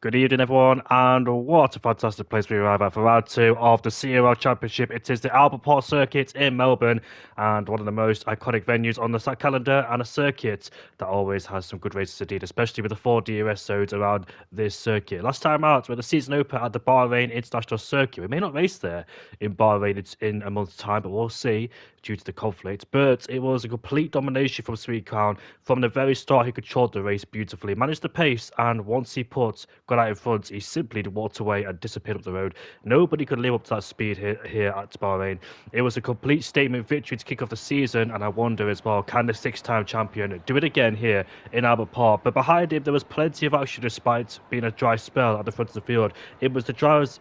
Good evening, everyone, and what a fantastic place we arrive at for round two of the CRL Championship. It is the Albert Park Circuit in Melbourne, and one of the most iconic venues on the calendar, and a circuit that always has some good races indeed, especially with the four DRS zones around this circuit. Last time out, with the season open at the Bahrain International Circuit. We may not race there in Bahrain in a month's time, but we'll see due to the conflict. But it was a complete domination from Sweet Crown. From the very start, he controlled the race beautifully, managed the pace, and once he got out in front, he simply walked away and disappeared up the road. Nobody could live up to that speed here at Bahrain. It was a complete statement victory to kick off the season, and I wonder as well, can the six-time champion do it again here in Albert Park? But behind him, there was plenty of action despite being a dry spell at the front of the field. It was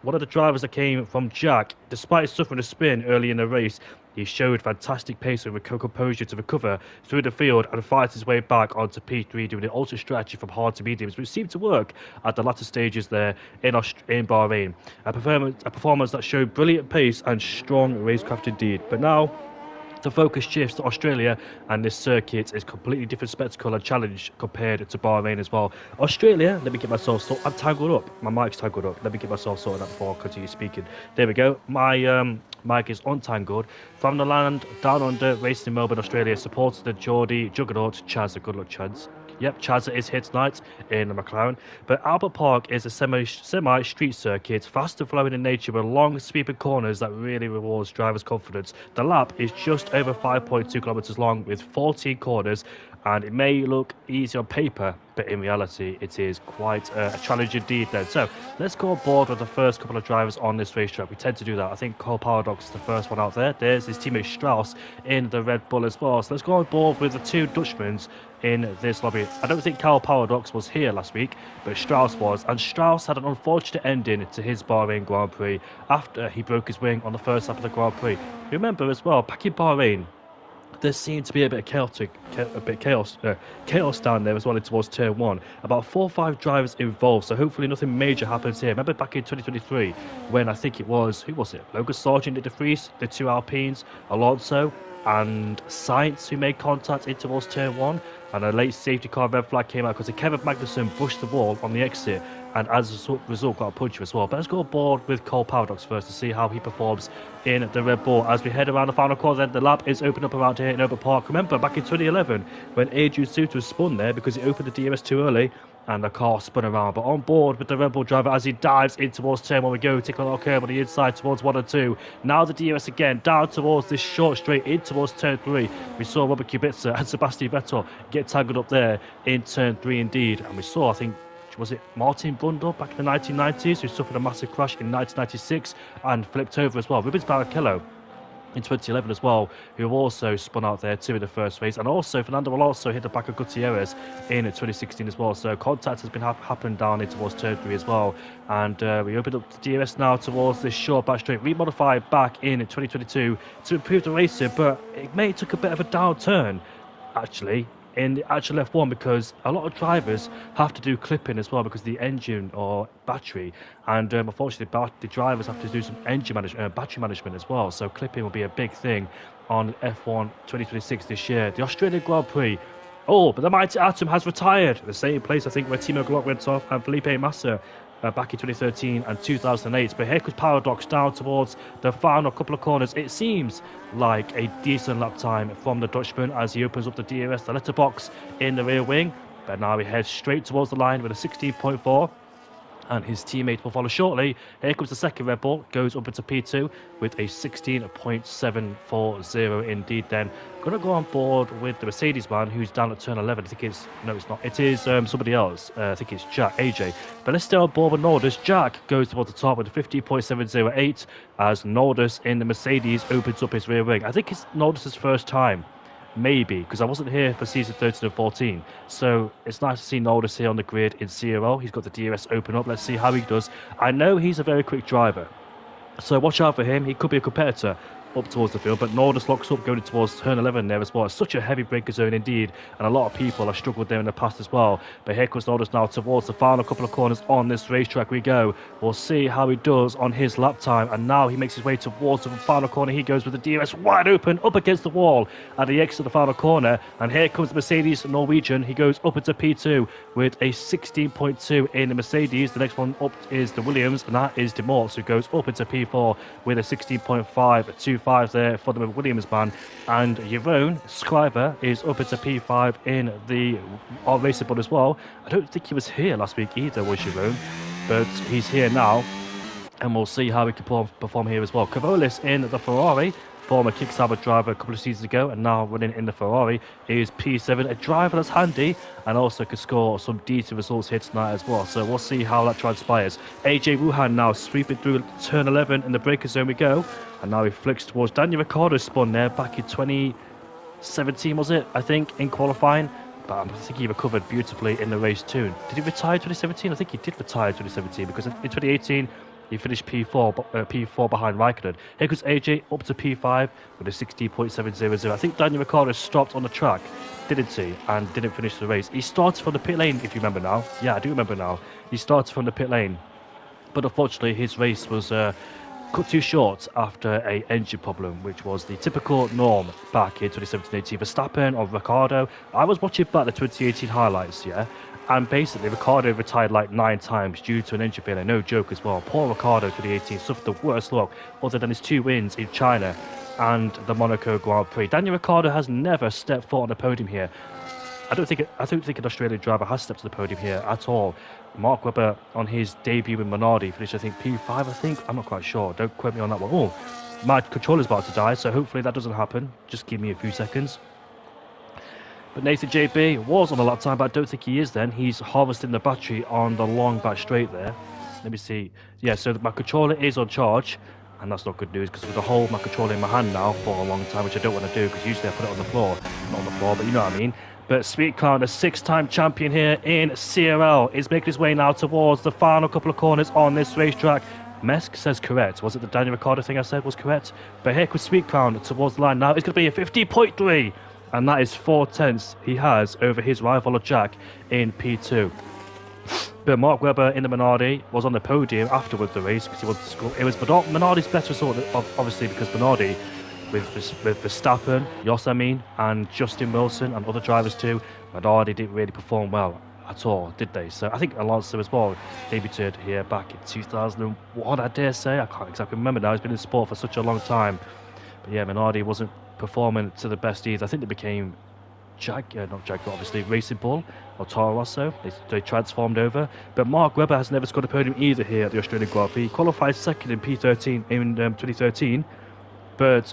one of the drivers that came from Jack. Despite suffering a spin early in the race, he showed fantastic pace and composure to recover through the field and fight his way back onto P3, doing the ultra strategy from hard to mediums, which seemed to work at the latter stages there in Bahrain. A performance that showed brilliant pace and strong racecraft indeed. But now the focus shifts to Australia, and this circuit is completely different spectacle and challenge compared to Bahrain as well. Australia, let me get myself sorted. I'm tangled up. My mic's tangled up. Let me get myself sorted out before I continue speaking. There we go. My mic is untangled. From the land down under, racing in Melbourne, Australia, supported the Geordie juggernaut Chaz. Good luck, Chaz. Yep, Chaz is here tonight in the McLaren. But Albert Park is a semi-street circuit, fast and flowing in nature with long sweeping corners that really rewards drivers' confidence. The lap is just over 5.2 kilometres long with 14 corners, and it may look easy on paper, but in reality it is quite a challenge indeed then. So let's go on board with the first couple of drivers on this racetrack. We tend to do that. I think Cole Paradox is the first one out there. There's his teammate Strauss in the Red Bull as well. So let's go on board with the two Dutchmen in this lobby. I don't think Carl Paradox was here last week, but Strauss was, and Strauss had an unfortunate ending to his Bahrain Grand Prix after he broke his wing on the first lap of the Grand Prix. Remember as well, back in Bahrain, there seemed to be a bit of chaos down there as well towards turn one. About 4 or 5 drivers involved, so hopefully nothing major happens here. Remember back in 2023 when I think it was, who was it? Logan Sargent did the freeze, the 2 Alpines, Alonso and Sainz who made contact in towards turn one, and a late safety car red flag came out because Kevin Magnussen pushed the wall on the exit, and as a result got a puncher as well. But let's go aboard with Cole Paradox first to see how he performs in the Red Bull as we head around the final corner. Then the lap is opened up around here in Albert Park. Remember back in 2011 when Adrian Suter spun there because he opened the DRS too early and the car spun around. But on board with the Red Bull driver as he dives in towards turn one. We go, taking a little curve on the inside towards 1 and 2. Now the DRS again down towards this short straight in towards turn 3. We saw Robert Kubica and Sebastian Vettel get tangled up there in turn 3 indeed. And we saw, I think, was it Martin Brundle back in the 1990s who suffered a massive crash in 1996 and flipped over as well. Rubens Barrichello in 2011 as well, who also spun out there too in the first race, and also Fernando Alonso hit the back of Gutierrez in 2016 as well. So contact has been happening down in towards turn 3 as well, and we opened up the DRS now towards this short back straight, remodified back in 2022 to improve the racing, but it may took a bit of a downturn actually in the actual F1 because a lot of drivers have to do clipping as well because of the engine or battery, and unfortunately the drivers have to do some engine management, battery management as well. So clipping will be a big thing on F1 2026 this year. The Australian Grand Prix. Oh, but the mighty Atom has retired. The same place I think where Timo Glock went off and Felipe Massa back in 2013 and 2008. But here comes Paradox down towards the final couple of corners. It seems like a decent lap time from the Dutchman as he opens up the DRS, the letterbox in the rear wing. But now he heads straight towards the line with a 16.4. And his teammate will follow shortly. Here comes the second Red Bull, goes up into P2 with a 16.740 indeed then. Going to go on board with the Mercedes man who's down at turn 11. I think it's, no it's not, it is somebody else. I think it's Jack, AJ. But let's stay on board with Nordis. Jack goes towards the top with a 15.708 as Nordis in the Mercedes opens up his rear wing. I think it's Nordis' first time. Maybe, because I wasn't here for season 13 and 14. So it's nice to see Nordis here on the grid in CRL. He's got the DRS open up. Let's see how he does. I know he's a very quick driver, so watch out for him. He could be a competitor up towards the field, but Nordis locks up going towards turn 11 there as well. It's such a heavy breaker zone indeed, and a lot of people have struggled there in the past as well. But here comes Nordis now towards the final couple of corners on this racetrack we go. We'll see how he does on his lap time, and now he makes his way towards the final corner. He goes with the DRS wide open up against the wall at the exit of the final corner, and here comes the Mercedes Norwegian. He goes up into P2 with a 16.2 in the Mercedes. The next one up is the Williams, and that is Demorts, who goes up into P4 with a 16.525 there for the Williams man. And Jeroen Schrijver is up into P5 in the Racing Bull as well. I don't think he was here last week either, was Jeroen, but he's here now, and we'll see how he can perform here as well. Cavolis in the Ferrari, former Kickstarter driver a couple of seasons ago and now running in the Ferrari, is P7, a driver that's handy and also could score some decent results here tonight as well. So we'll see how that transpires. AJ Wuhan now sweeping through turn 11 in the breaker zone we go, and now he flicks towards Daniel Ricciardo, spun there back in 2017 was it, I think, in qualifying, but I think he recovered beautifully in the race too. Did he retire in 2017? I think he did retire in 2017, because in 2018 he finished P4 behind Raikkonen. Here goes AJ up to P5 with a 60.700. I think Daniel Ricciardo stopped on the track, didn't he? And didn't finish the race. He started from the pit lane, if you remember now. Yeah, I do remember now. He started from the pit lane, but unfortunately his race was cut too short after a engine problem, which was the typical norm back in 2017-18 Verstappen or Ricciardo. I was watching back the 2018 highlights, yeah, and basically Ricciardo retired like 9 times due to an engine failure. No joke as well. Poor Ricciardo 2018 suffered the worst luck other than his 2 wins in China and the Monaco Grand Prix. Daniel Ricciardo has never stepped foot on the podium here. I don't think an Australian driver has stepped to the podium here at all. Mark Webber on his debut in Minardi finished, I think, P5, I'm not quite sure. Don't quote me on that one. Oh, my controller's about to die, so hopefully that doesn't happen. Just give me a few seconds. But Nathan JB was on a lap time, but I don't think he is then. He's harvesting the battery on the long back straight there. Let me see. Yeah, so my controller is on charge, and that's not good news, because I'm going to hold my controller in my hand now for a long time, which I don't want to do, because usually I put it on the floor. Not on the floor, but you know what I mean. But Sweet Clown, the 6-time champion here in CRL, is making his way now towards the final couple of corners on this racetrack. Mesk says correct. Was it the Daniel Ricciardo thing I said was correct? But here comes Sweet Clown towards the line now. It's going to be a 50.3, and that is 4 tenths he has over his rival Jack in P2. But Mark Webber in the Minardi was on the podium afterwards the race because he wanted to score. It was Minardi's best result, obviously, because Minardi, with Verstappen, and Justin Wilson and other drivers too, Minardi didn't really perform well at all, did they? So I think Alonso as well debuted here back in 2001, I dare say. I can't exactly remember now. He's been in sport for such a long time. But yeah, Minardi wasn't performing to the best either. I think they became not Jag, but obviously Racing Bull or Toro Rosso. They transformed over. But Mark Webber has never scored a podium either here at the Australian Grand Prix. He qualified second in P13 in 2013, but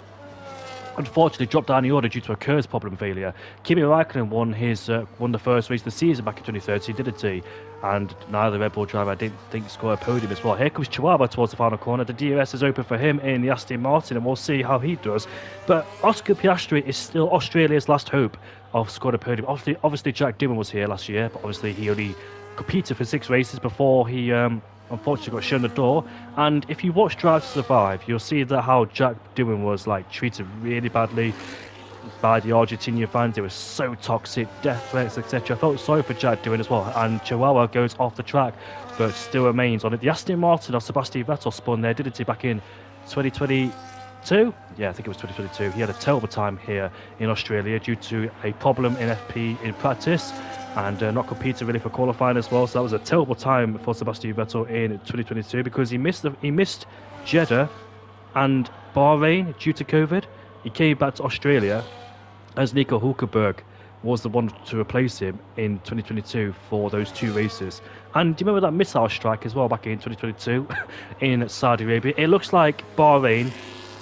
unfortunately dropped down the order due to a Kurz problem failure. Kimi Raikkonen won the first race of the season back in 2013, didn't he? And neither Red Bull driver, I didn't think, scored a podium as well. Here comes Chihuahua towards the final corner. The DRS is open for him in the Aston Martin, and we'll see how he does. But Oscar Piastri is still Australia's last hope of scoring a podium. Obviously Jack Doohan was here last year, but obviously he only competed for 6 races before he unfortunately got shown the door. And if you watch Drive to Survive, you'll see that how Jack Doohan was like treated really badly by the Argentinian fans. They were so toxic, death threats, etc. I felt sorry for Jack Doohan as well. And Chihuahua goes off the track, but still remains on it. The Aston Martin of Sebastian Vettel spun there, didn't he, back in 2022? Yeah, I think it was 2022. He had a terrible time here in Australia due to a problem in FP in practice, and not competing really for qualifying as well. So that was a terrible time for Sebastian Vettel in 2022 because he missed Jeddah and Bahrain due to COVID. He came back to Australia as Nico Hulkenberg was the one to replace him in 2022 for those 2 races. And do you remember that missile strike as well back in 2022 in Saudi Arabia? It looks like Bahrain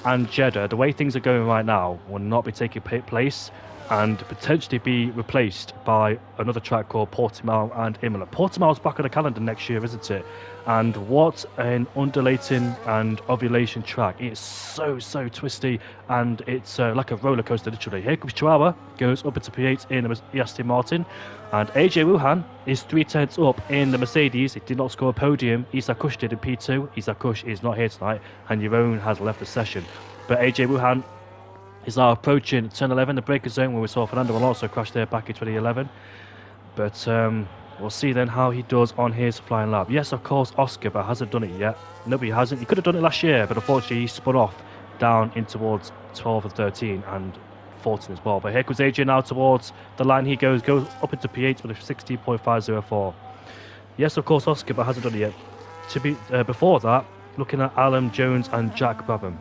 and Jeddah, the way things are going right now, will not be taking place and potentially be replaced by another track called Portimao and Imola. Portimao's back on the calendar next year, isn't it? And what an undulating and ovulation track. It's so twisty, and it's like a roller coaster, literally. Here comes Chihuahua, goes up into P8 in the Aston Martin, and AJ Wuhan is 3 tenths up in the Mercedes. He did not score a podium. Isak Kush did in P2. Isak Kush is not here tonight, and Jeroen has left the session. But AJ Wuhan is now approaching turn 11, the breaker zone, where we saw Fernando Alonso crash there back in 2011. But we'll see then how he does on his flying lap. Yes, of course, Oscar, but hasn't done it yet. No, he hasn't. He could have done it last year, but unfortunately he spun off down in towards 12 and 13 and 14 as well. But here comes AJ now towards the line. He goes up into P8 with a 16.504. Yes, of course, Oscar, but hasn't done it yet. To be before that, looking at Alan Jones and Jack Brabham.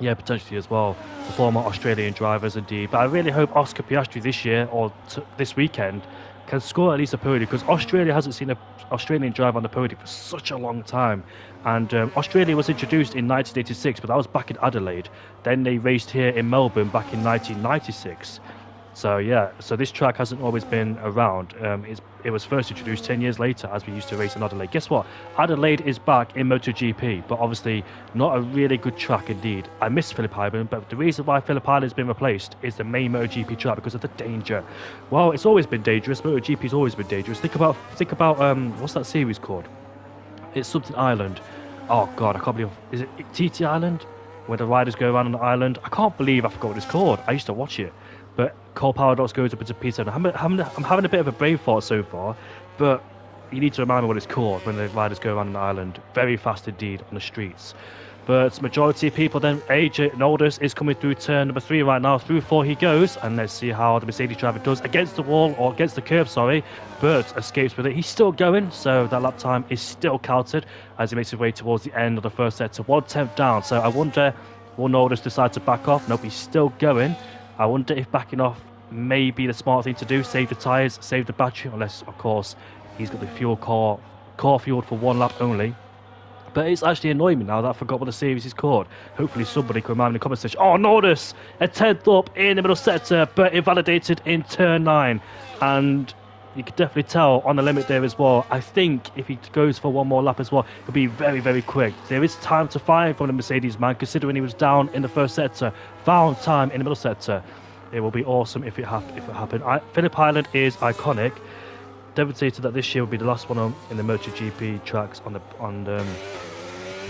Yeah, potentially as well, the former Australian drivers indeed. But I really hope Oscar Piastri this year or this weekend can score at least a podium, because Australia hasn't seen an Australian driver on the podium for such a long time. And Australia was introduced in 1986, but that was back in Adelaide. Then they raced here in Melbourne back in 1996. So yeah, so this track hasn't always been around. It was first introduced 10 years later as we used to race in Adelaide. Guess what? Adelaide is back in MotoGP, but obviously not a really good track indeed. I miss Phillip Island, but the reason why Phillip Island has been replaced is the main MotoGP track because of the danger. Well, it's always been dangerous. MotoGP's always been dangerous. Think about what's that series called? It's something Island. Oh God, I can't believe. Is it TT Island? Where the riders go around on the island? I can't believe I forgot what it's called. I used to watch it. But Cole Paradox goes up into P7. I'm having a bit of a brain fart so far, but you need to remind me what it's called when the riders go around an island. Very fast indeed on the streets. But majority of people then, AJ Noldus is coming through turn number 3 right now. Through 4 he goes, and let's see how the Mercedes driver does against the wall, or against the curve, sorry. But escapes with it. He's still going, so that lap time is still counted as he makes his way towards the end of the first set to 1/10 down. So I wonder, will Noldus decide to back off? Nope, he's still going. I wonder if backing off may be the smart thing to do. Save the tyres, save the battery, unless, of course, he's got the fuel core fueled for 1 lap only. But it's actually annoying me now that I forgot what the series is called. Hopefully somebody can remind me in the comment section. Oh, Noldus! A 10th up in the middle sector, but invalidated in turn 9. And you can definitely tell on the limit there as well. I think if he goes for 1 more lap as well, he'll be very, very quick. There is time to find from the Mercedes man, considering he was down in the first sector. Found time in the middle sector. It will be awesome if it happened. Phillip Island is iconic. Devastated that this year will be the last one in the MotoGP tracks on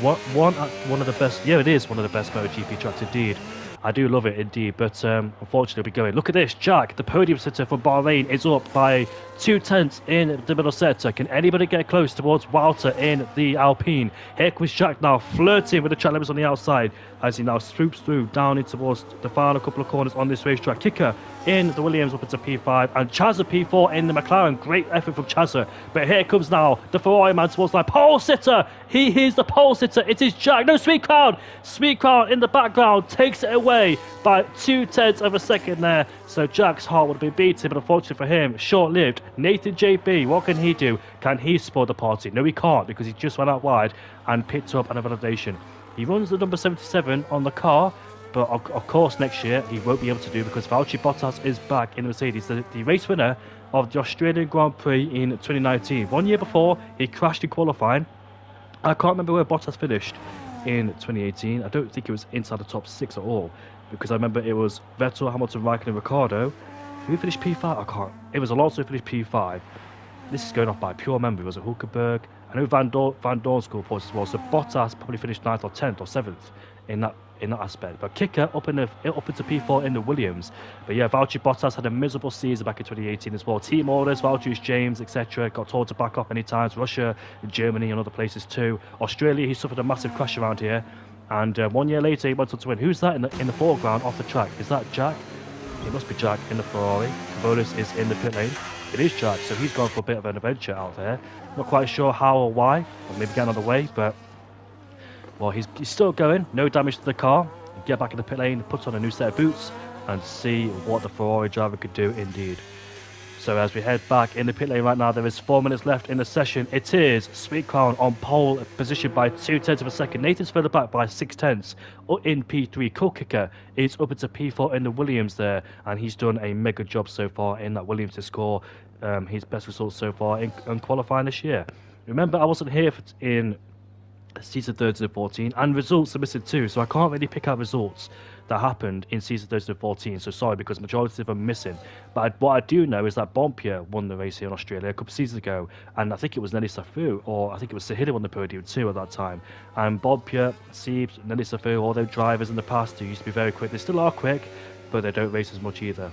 one of the best. Yeah, it is one of the best MotoGP tracks indeed. I do love it indeed, but unfortunately we'll be going. Look at this, Jack, the podium sitter for Bahrain is up by 2/10 in the middle sector. Can anybody get close towards Walter in the Alpine? Here comes Jack now, flirting with the track limits on the outside as he now swoops through down in towards the final couple of corners on this racetrack. Kicker in the Williams up into P5 and Chazza P4 in the McLaren. Great effort from Chazza. But here comes now the Ferrari man towards line. Pole sitter! He is the pole sitter. It is Jack. No, Sweet Crown! Sweet Crown in the background takes it away by 0.2 of a second there. So Jack's heart would have been beaten, but unfortunately for him, short-lived. Nathan JB, what can he do? Can he spoil the party? No, he can't, because he just went out wide and picked up an validation. He runs the number 77 on the car, but of course next year he won't be able to do, because Valtteri Bottas is back in the Mercedes, the race winner of the Australian Grand Prix in 2019. 1 year before, he crashed in qualifying. I can't remember where Bottas finished in 2018. I don't think it was inside the top 6 at all, because I remember it was Vettel, Hamilton, Raikkonen, and Ricciardo. Who finished P5? I can't. It was Alonso who finished P5. This is going off by pure memory. Was it Hulkenberg? I know Van Dorn scored points as well. So Bottas probably finished 9th or 10th or 7th in that aspect. But kicker up into P4 in the Williams. But yeah, Valtteri Bottas had a miserable season back in 2018 as well. Team orders, Valtteri James, etc. got told to back off many times. Russia, Germany, and other places too. Australia, he suffered a massive crash around here. And 1 year later, he went on to win. Who's that in the foreground off the track? Is that Jack? It must be Jack in the Ferrari. Bonus is in the pit lane. It is Jack, so he's gone for a bit of an adventure out there. Not quite sure how or why, or maybe getting out of the way, but well, he's still going. No damage to the car. Get back in the pit lane, put on a new set of boots, and see what the Ferrari driver could do indeed. So as we head back in the pit lane right now, there is 4 minutes left in the session. It is Sweet Crown on pole position by 0.2 of a second. Nathan's further back by 0.6 in P3. Kicker is up into P4 in the Williams there, and he's done a mega job so far in that Williams to score his best results so far in qualifying this year. Remember, I wasn't here in season 13 and results submitted too, so I can't really pick out results that happened in season 13, so sorry because majority of them are missing. But what I do know is that Bompier won the race here in Australia a couple of seasons ago, and I think it was Nelly Safu, or I think it was Sahida on the podium too at that time. And Bompier, Siebes, Nelly Safu, all those drivers in the past who used to be very quick, they still are quick, but they don't race as much either.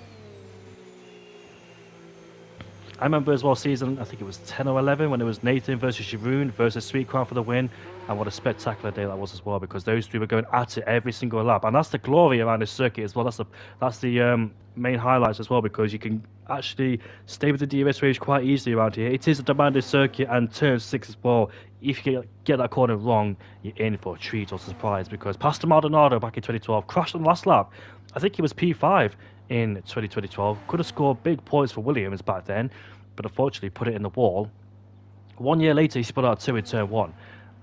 I remember as well season, I think it was 10 or 11, when it was Nathan versus Jeroen versus Sweet Crown for the win. And what a spectacular day that was as well, because those three were going at it every single lap. And that's the glory around this circuit as well. That's the main highlights as well, because you can actually stay with the DRS range quite easily around here. It is a demanded circuit, and turn 6 as well. If you get that corner wrong, you're in for a treat or surprise, because Pastor Maldonado back in 2012 crashed on the last lap. I think he was P5 in 2012. Could have scored big points for Williams back then, but unfortunately put it in the wall. 1 year later, he spun out 2 in turn 1.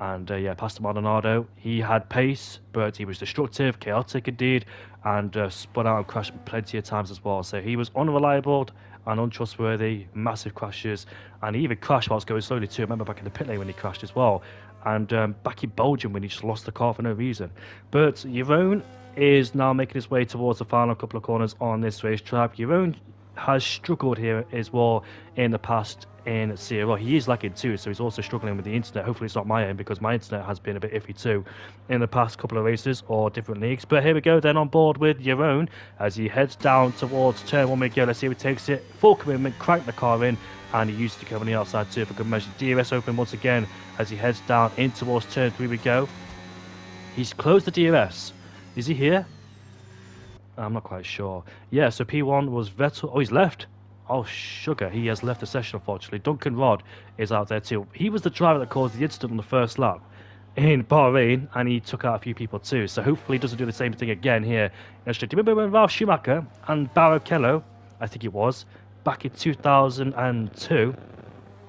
And yeah, Pastor Maldonado, he had pace, but he was destructive, chaotic indeed, and spun out and crashed plenty of times as well. So he was unreliable and untrustworthy, massive crashes, and he even crashed whilst going slowly too. I remember back in the pit lane when he crashed as well, and back in Belgium when he just lost the car for no reason. But Jeroen is now making his way towards the final couple of corners on this racetrack. Jeroen has struggled here as well in the past in CRL. He is lagging too, so he's also struggling with the internet. Hopefully it's not my end, because my internet has been a bit iffy too in the past couple of races or different leagues. But here we go then on board with Jeroen as he heads down towards turn 1 again. Let's see if he takes it. Full commitment, crank the car in, and he uses the cover on the outside too for good measure. DRS open once again as he heads down in towards turn 3 we go. He's closed the DRS. Is he here? I'm not quite sure. Yeah, so P1 was Vettel. Oh, he's left. Oh, sugar. He has left the session, unfortunately. Duncan Rod is out there too. He was the driver that caused the incident on the first lap in Bahrain, and he took out a few people too. So hopefully he doesn't do the same thing again here. Do you remember when Ralf Schumacher and Barrichello, I think it was, back in 2002,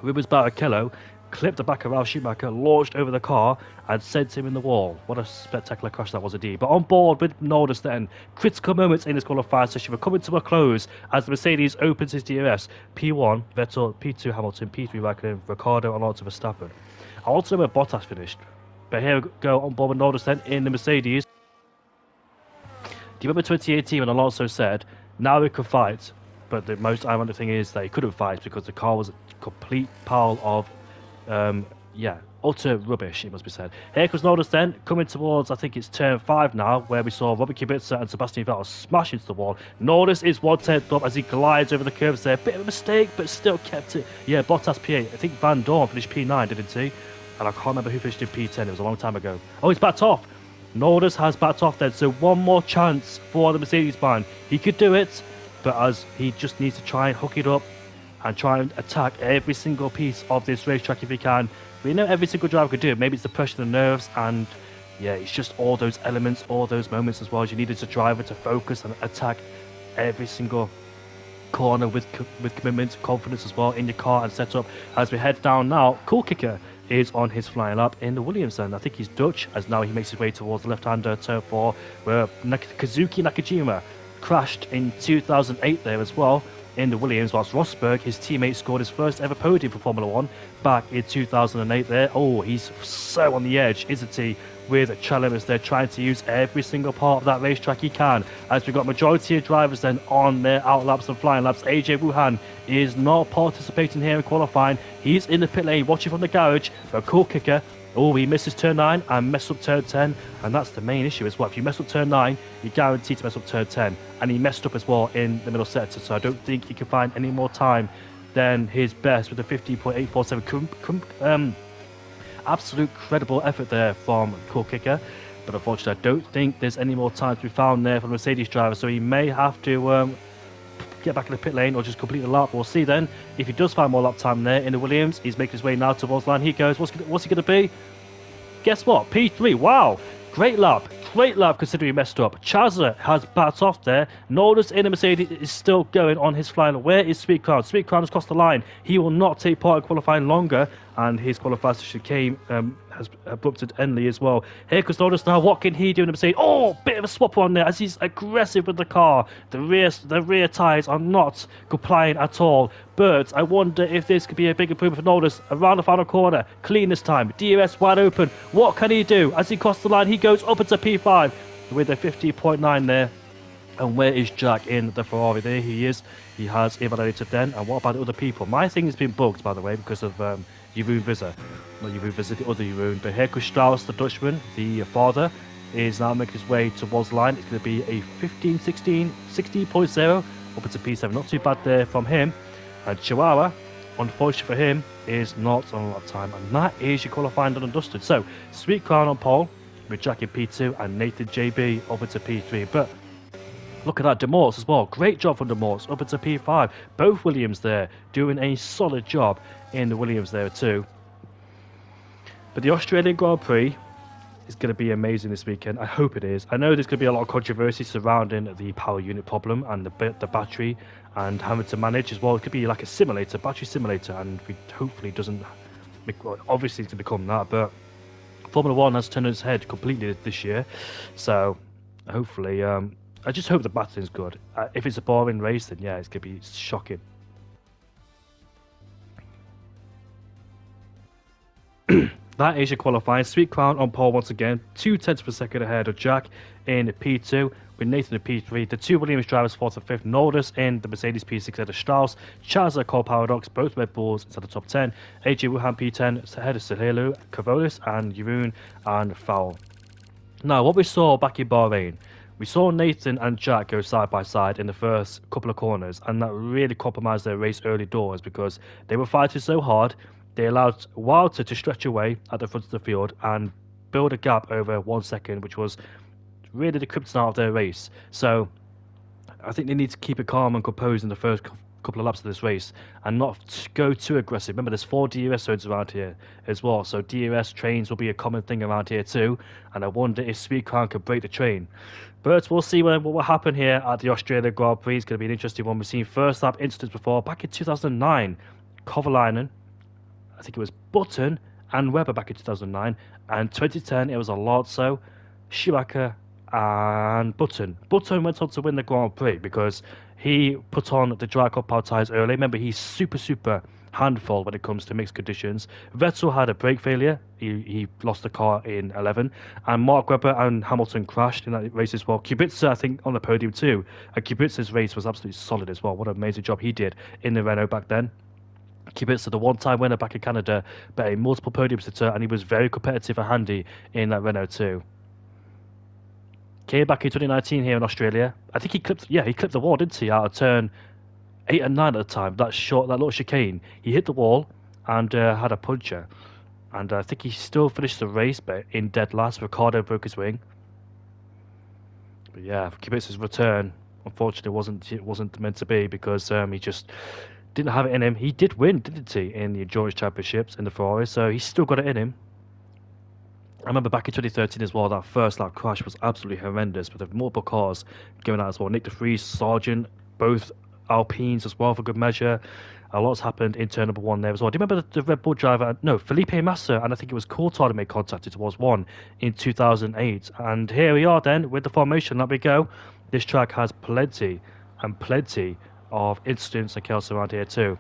Rubens Barrichello clipped the back of Ralf Schumacher, launched over the car, and sent him in the wall. What a spectacular crash that was indeed. But on board with Norris then, critical moments in this qualifying session. We're coming to a close as the Mercedes opens his DRS. P1, Vettel, P2, Hamilton, P3, Raikkonen, Ricciardo, and Alonso Verstappen. I also know where Bottas finished. But here we go on board with Norris then in the Mercedes. Do you remember 2018 when Alonso said, now we can fight? But the most ironic thing is that he couldn't fight because the car was a complete pile of utter rubbish, it must be said. Here comes Norris then, coming towards, I think it's turn 5 now, where we saw Robert Kubica and Sebastian Vettel smash into the wall. Norris is 1/10 up as he glides over the curves there. Bit of a mistake, but still kept it. Yeah, Bottas P8. I think Van Dorn finished P9, didn't he? And I can't remember who finished in P10. It was a long time ago. Oh, he's backed off. Norris has backed off then, so one more chance for the Mercedes man. He could do it, but as he just needs to try and hook it up and try and attack every single piece of this racetrack if he can. We know every single driver could do it. Maybe it's the pressure, the nerves, and yeah, it's just all those elements, all those moments as well. As you need as a driver to focus and attack every single corner with commitment, confidence as well in your car and setup. As we head down now, Cool Kicker is on his flying lap in the Williams, and I think he's Dutch, as now he makes his way towards the left-hander turn 4, where Kazuki Nakajima crashed in 2008 there as well in the Williams, whilst Rosberg, his teammate, scored his first ever podium for Formula 1 back in 2008 there. Oh, he's so on the edge, isn't he, with challenges there, trying to use every single part of that racetrack he can. As we've got majority of drivers then on their out laps and flying laps. AJ Wuhan is not participating here in qualifying. He's in the pit lane watching from the garage for a Cool Kicker. Oh, he misses turn 9 and messed up turn 10, and that's the main issue as well. If you mess up turn 9, you're guaranteed to mess up turn 10, and he messed up as well in the middle sector, so I don't think he can find any more time than his best with a 15.847. Absolute credible effort there from Cool Kicker, but unfortunately I don't think there's any more time to be found there for the Mercedes driver, so he may have to get back in the pit lane or just complete the lap. We'll see then if he does find more lap time there in the Williams. He's making his way now towards the line. He goes. What's he going to be? Guess what? P3. Wow, great lap considering he messed up. Chazza has backed off there. Norris in the Mercedes is still going on his flying. Where is Sweet Crown? Sweet Crown has crossed the line. He will not take part in qualifying longer, and his qualifying session came has abrupted endly as well. Here comes Norris now. What can he do in the Mercedes? Oh, bit of a swap on there as he's aggressive with the car. The rear tyres are not complying at all. But I wonder if this could be a big improvement for Norris around the final corner. Clean this time. DRS wide open. What can he do? As he crosses the line, he goes up into P5 with a 50.9 there. And where is Jack in the Ferrari? There he is. He has invalidated then. And what about the other people? My thing has been bugged, by the way, because of Jeroen Visser. Not Jeroen Visser, the other Jeroen. But here comes Strauss, the Dutchman, the father, is now making his way towards the line. It's going to be a 16.0 up into P7. Not too bad there from him. And Chihuahua, unfortunately for him, is not on a lot of time. And that is your qualifying done and dusted. So, Sweet Crown on pole with Jack in P2 and Nathan JB up into P3. But look at that, Demorts as well. Great job from Demorts up into P5. Both Williams there doing a solid job in the Williams there too. But the Australian Grand Prix is going to be amazing this weekend. I hope it is. I know there's going to be a lot of controversy surrounding the power unit problem and the battery and having to manage as well. It could be like a simulator, battery simulator, and it hopefully doesn't. Well, obviously it's going to become that, but Formula One has turned its head completely this year. So hopefully. I just hope the battling's good. If it's a boring race, then yeah, it's going to be shocking. That is your qualifying. Sweet Crown on pole once again. 0.2 per second ahead of Jack in P2 with Nathan in P3. The two Williams drivers 4th and 5th. Norris in the Mercedes P6 ahead of Strauss. Charles Cole Paradox, both Red Bulls inside the top 10. AJ Wuhan P10 ahead of Sahelu, Cavolis and Jeroen and Fowl. Now, what we saw back in Bahrain, we saw Nathan and Jack go side by side in the first couple of corners, and that really compromised their race early doors because they were fighting so hard. They allowed Wilder to stretch away at the front of the field and build a gap over 1 second, which was really the kryptonite of their race. So I think they need to keep it calm and composed in the first couple of laps of this race and not go too aggressive. Remember, there's 4 DRS zones around here as well, so DRS trains will be a common thing around here too, and I wonder if Sweet Crown can break the train. But we'll see what will happen here at the Australia Grand Prix. It's going to be an interesting one. We've seen first lap incidents before. Back in 2009, Kovalainen, I think it was Button and Webber back in 2009, and 2010 it was Alonso, Schumacher and Button. Button went on to win the Grand Prix because he put on the dry compound tyres early. Remember, he's super handful when it comes to mixed conditions. Vettel had a brake failure. He lost the car in 11. And Mark Webber and Hamilton crashed in that race as well. Kubica, I think, on the podium too. And Kubica's race was absolutely solid as well. What an amazing job he did in the Renault back then. Kubica, the one-time winner back in Canada, but a multiple podium sitter, and he was very competitive and handy in that Renault too. Came back in 2019 here in Australia. I think he clipped the wall, didn't he, out of turn 8 and 9 at the time. That little chicane. He hit the wall and had a puncture. And I think he still finished the race, but in dead last. Ricciardo broke his wing. But yeah, Kubica's return, unfortunately, wasn't meant to be because he just didn't have it in him. He did win, didn't he, in the Endurance Championships in the Ferrari, so he's still got it in him. I remember back in 2013 as well, that first lap crash was absolutely horrendous, but there were multiple cars going out as well. Nick de Vries, Sargent, both Alpines as well for good measure. A lot's happened in turn number 1 there as well. Do you remember the Red Bull driver? No, Felipe Massa, and I think it was Coulthard who made contact towards 1 in 2008. And here we are then with the formation. There we go. This track has plenty of incidents and chaos around here too.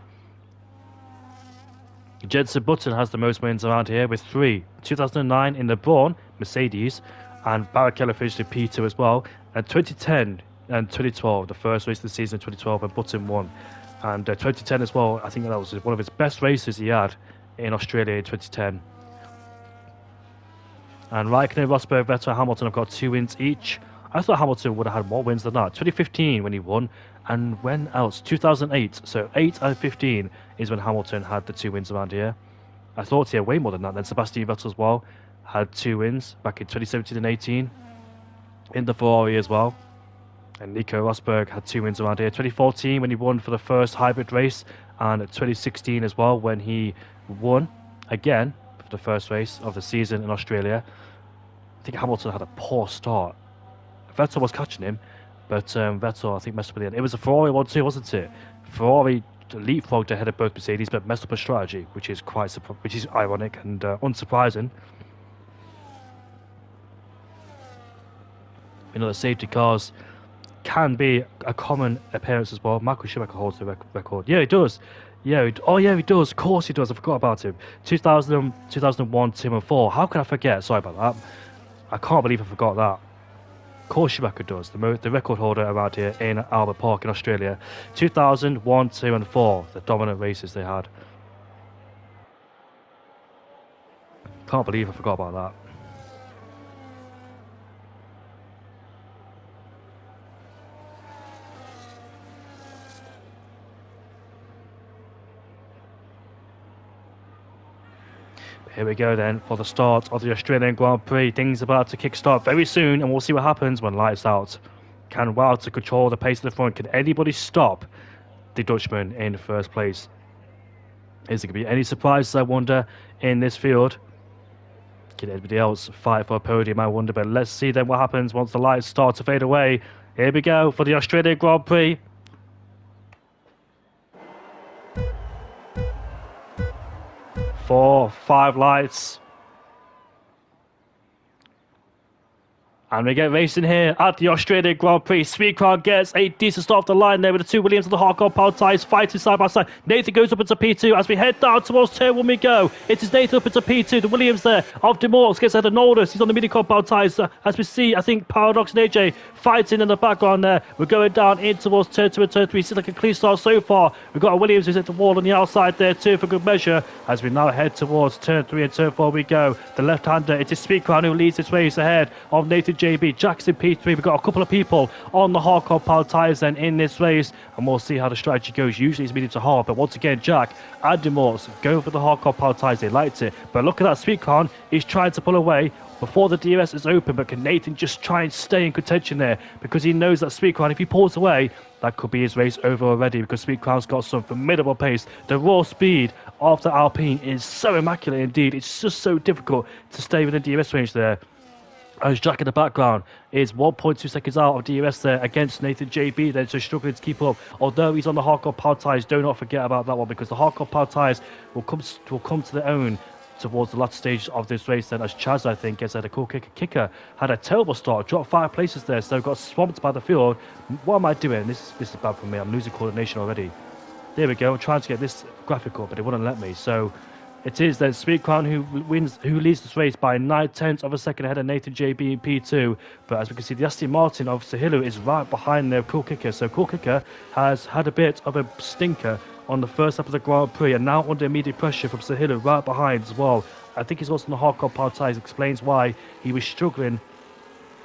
Jenson Button has the most wins around here with 3. 2009 in the Brawn, Mercedes, and Barrichello finished in P2 as well. And 2010 and 2012, the first race of the season in 2012, and Button won. And 2010 as well, I think that was one of his best races he had in Australia in 2010. And Raikkonen, Rosberg, Vettel, and Hamilton have got 2 wins each. I thought Hamilton would have had more wins than that. 2015 when he won, and when else? 2008. So 8 and 15 is when Hamilton had the 2 wins around here. I thought he had way more than that. Then Sebastian Vettel as well had 2 wins back in 2017 and 18 in the Ferrari as well. And Nico Rosberg had 2 wins around here. 2014 when he won for the first hybrid race, and 2016 as well when he won again for the first race of the season in Australia. I think Hamilton had a poor start. Vettel was catching him, but Vettel, I think, messed up at the end. It was a Ferrari one too, wasn't it? Ferrari leapfrogged ahead of both Mercedes, but messed up a strategy, which is ironic and unsurprising. You know, the safety cars can be a common appearance as well. Michael Schumacher holds the record. Yeah, he does. Yeah, oh yeah, he does. Of course he does. I forgot about him. 2000, 2001, 2 and 4. How can I forget? Sorry about that. I can't believe I forgot that. Of course Schumacher does. The record holder around here in Albert Park in Australia. 2001, 2 and 4. The dominant races they had. Can't believe I forgot about that. Here we go then for the start of the Australian Grand Prix. Things about to kickstart very soon, and we'll see what happens when lights out. Can Wilder control the pace of the front? Can anybody stop the Dutchman in first place? Is there going to be any surprises, I wonder, in this field? Can anybody else fight for a podium, I wonder? But let's see then what happens once the lights start to fade away. Here we go for the Australian Grand Prix. 4, 5 lights. And we get racing here at the Australian Grand Prix. Speedcrown gets a decent start off the line there with the two Williams and the hardcore power tyres fighting side by side. Nathan goes up into P2 as we head down towards turn 1 we go. It is Nathan up into P2. The Williams there of Demorks gets ahead of Nordis. He's on the mini-comp power tyres. As we see, I think Paradox and AJ fighting in the background there. We're going down in towards turn 2 and turn 3. Seems like a clean start so far. We've got a Williams who's at the wall on the outside there too for good measure. As we now head towards turn 3 and turn 4 we go. The left-hander, it is Speedcrown who leads this race ahead of Nathan JB. Jackson P3. We've got a couple of people on the hardcore power tyres then in this race, and we'll see how the strategy goes. Usually it's medium to hard, but once again, Jack and Demorts going for the hardcore power tyres. They liked it, but look at that. Speedcrown is trying to pull away before the DRS is open, but can Nathan just try and stay in contention there because he knows that Speedcrown, if he pulls away, that could be his race over already because Speedcrown's got some formidable pace. The raw speed of the Alpine is so immaculate indeed. It's just so difficult to stay within DRS range there. As Jack in the background is 1.2 seconds out of DRS there against Nathan JB then, so struggling to keep up. Although he's on the hardcore power tyres, do not forget about that one because the hardcore power tyres will come to their own towards the latter stage of this race then, as Chaz, I think, gets at a cool kicker. Had a terrible start, dropped 5 places there, so got swamped by the field. What am I doing? This is bad for me. I'm losing coordination already. There we go. I'm trying to get this graphic up, but it wouldn't let me. So it is then Speedcrown who leads this race by 9/10 of a second ahead of Nathan JB in P2. But as we can see, the Aston Martin of Sahilu is right behind their Cool Kicker. So Cool Kicker has had a bit of a stinker on the first lap of the Grand Prix and now under immediate pressure from Sahilu right behind as well. I think he's also on the hardcore power tyres. Explains why he was struggling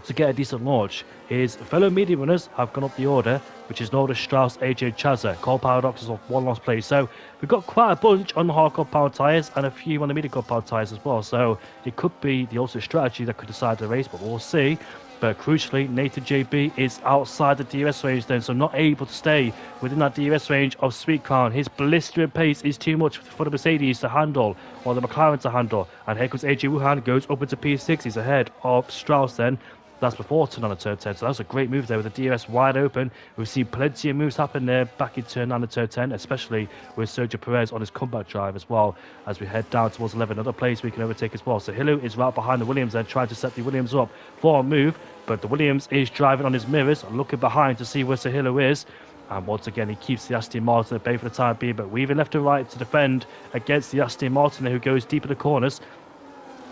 to get a decent launch. His fellow medium runners have gone up the order, which is Norda, Strauss, AJ, Chaza. Cole Paradox is off 1 lost place. So we've got quite a bunch on the hardcore power tyres and a few on the medium power tyres as well. So it could be the ultimate strategy that could decide the race, but we'll see. But crucially, Nathan JB is outside the DRS range then, so not able to stay within that DRS range of Speedcrown. His blistering pace is too much for the Mercedes to handle, or the McLaren to handle. And here comes AJ Wuhan, goes up into P6. He's ahead of Strauss then. That's before turn on the turn 10, so that was a great move there with the DRS wide open. We've seen plenty of moves happen there back in turn 9 and turn 10, especially with Sergio Perez on his comeback drive as well. As we head down towards 11, another place we can overtake as well. So Hilu is right behind the Williams then, trying to set the Williams up for a move, but the Williams is driving on his mirrors, looking behind to see where Sahilu is. And once again, he keeps the Aston Martin at bay for the time being, but weaving left and right to defend against the Aston Martin who goes deep in the corners.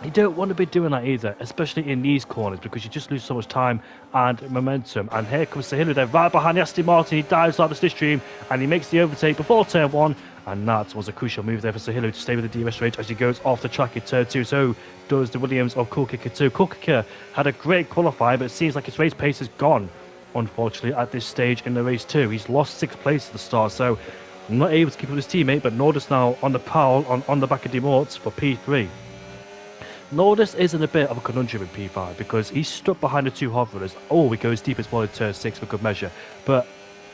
You don't want to be doing that either, especially in these corners, because you just lose so much time and momentum. And here comes Sahilu there, right behind the Aston Martin. He dives out the slipstream and he makes the overtake before turn 1. And that was a crucial move there for Sahilu to stay with the DRS range as he goes off the track in turn 2. So does the Williams of Cool Kicker 2. Cool Kicker had a great qualifier, but it seems like his race pace is gone, unfortunately, at this stage in the race too. He's lost 6 places at the start, so not able to keep up with his teammate, but Nordis now on the prowl on the back of Demorts for P3. Nordis is in a bit of a conundrum in P5 because he's stuck behind the 2 hard runners. Oh, he goes deep as well in turn 6 for good measure. But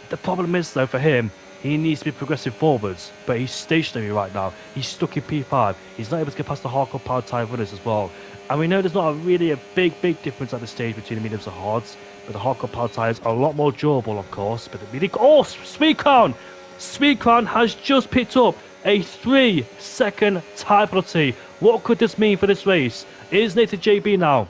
the problem is, though, for him, he needs to be progressing forwards, but he's stationary right now. He's stuck in P5. He's not able to get past the hardcore power tyre runners as well. And we know there's not really a big difference at this stage between the mediums and hards, but the hardcore power tyres are a lot more durable, of course. But the medium... Oh, Speedcrown! Speedcrown has just picked up a 3-second tyre penalty. What could this mean for this race? Is Nathan JB now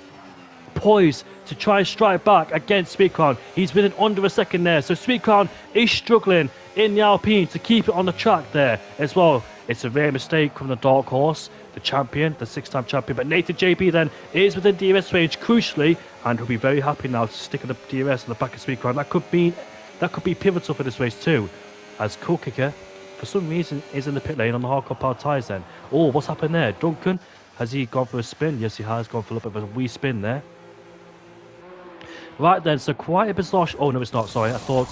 poised to try and strike back against Speedcrown. He's within under a second there. So Speedcrown is struggling in the Alpine to keep it on the track there as well. It's a rare mistake from the Dark Horse, the champion, the 6-time champion. But Nathan JB then is within DRS range crucially, and he'll be very happy now to stick in the DRS on the back of Speedcrown. That could be pivotal for this race too, as Cool Kicker for some reason is in the pit lane on the hardcore power tyres then. Oh, what's happened there? Duncan, has he gone for a spin? Yes, he has gone for a little bit of a wee spin there. Right then, so quite a bizarre... Oh, no, it's not. Sorry, I thought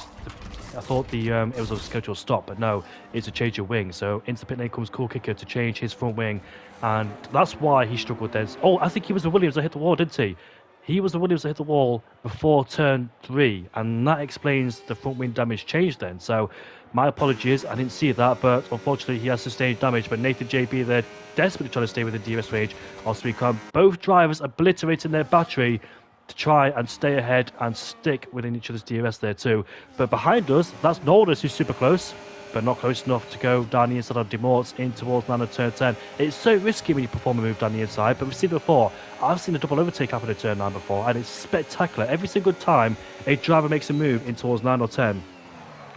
it was a scheduled stop, but no, it's a change of wing. So into the pit lane comes Cool Kicker to change his front wing, and that's why he struggled then. Oh, I think he was the Williams that hit the wall, didn't he? He was the Williams that hit the wall before turn 3, and that explains the front wing damage change then. So my apologies, I didn't see that, but unfortunately he has sustained damage. But Nathan JB, they're desperately trying to stay within DRS range of Speedcrown. Both drivers obliterating their battery to try and stay ahead and stick within each other's DRS there too. But behind us, that's Nordis, who's super close, but not close enough to go down the inside of Demorts in towards Nano turn 10. It's so risky when you perform a move down the inside, but we've seen it before. I've seen a double overtake happen at turn 9 before, and it's spectacular. Every single time a driver makes a move in towards 9 or 10,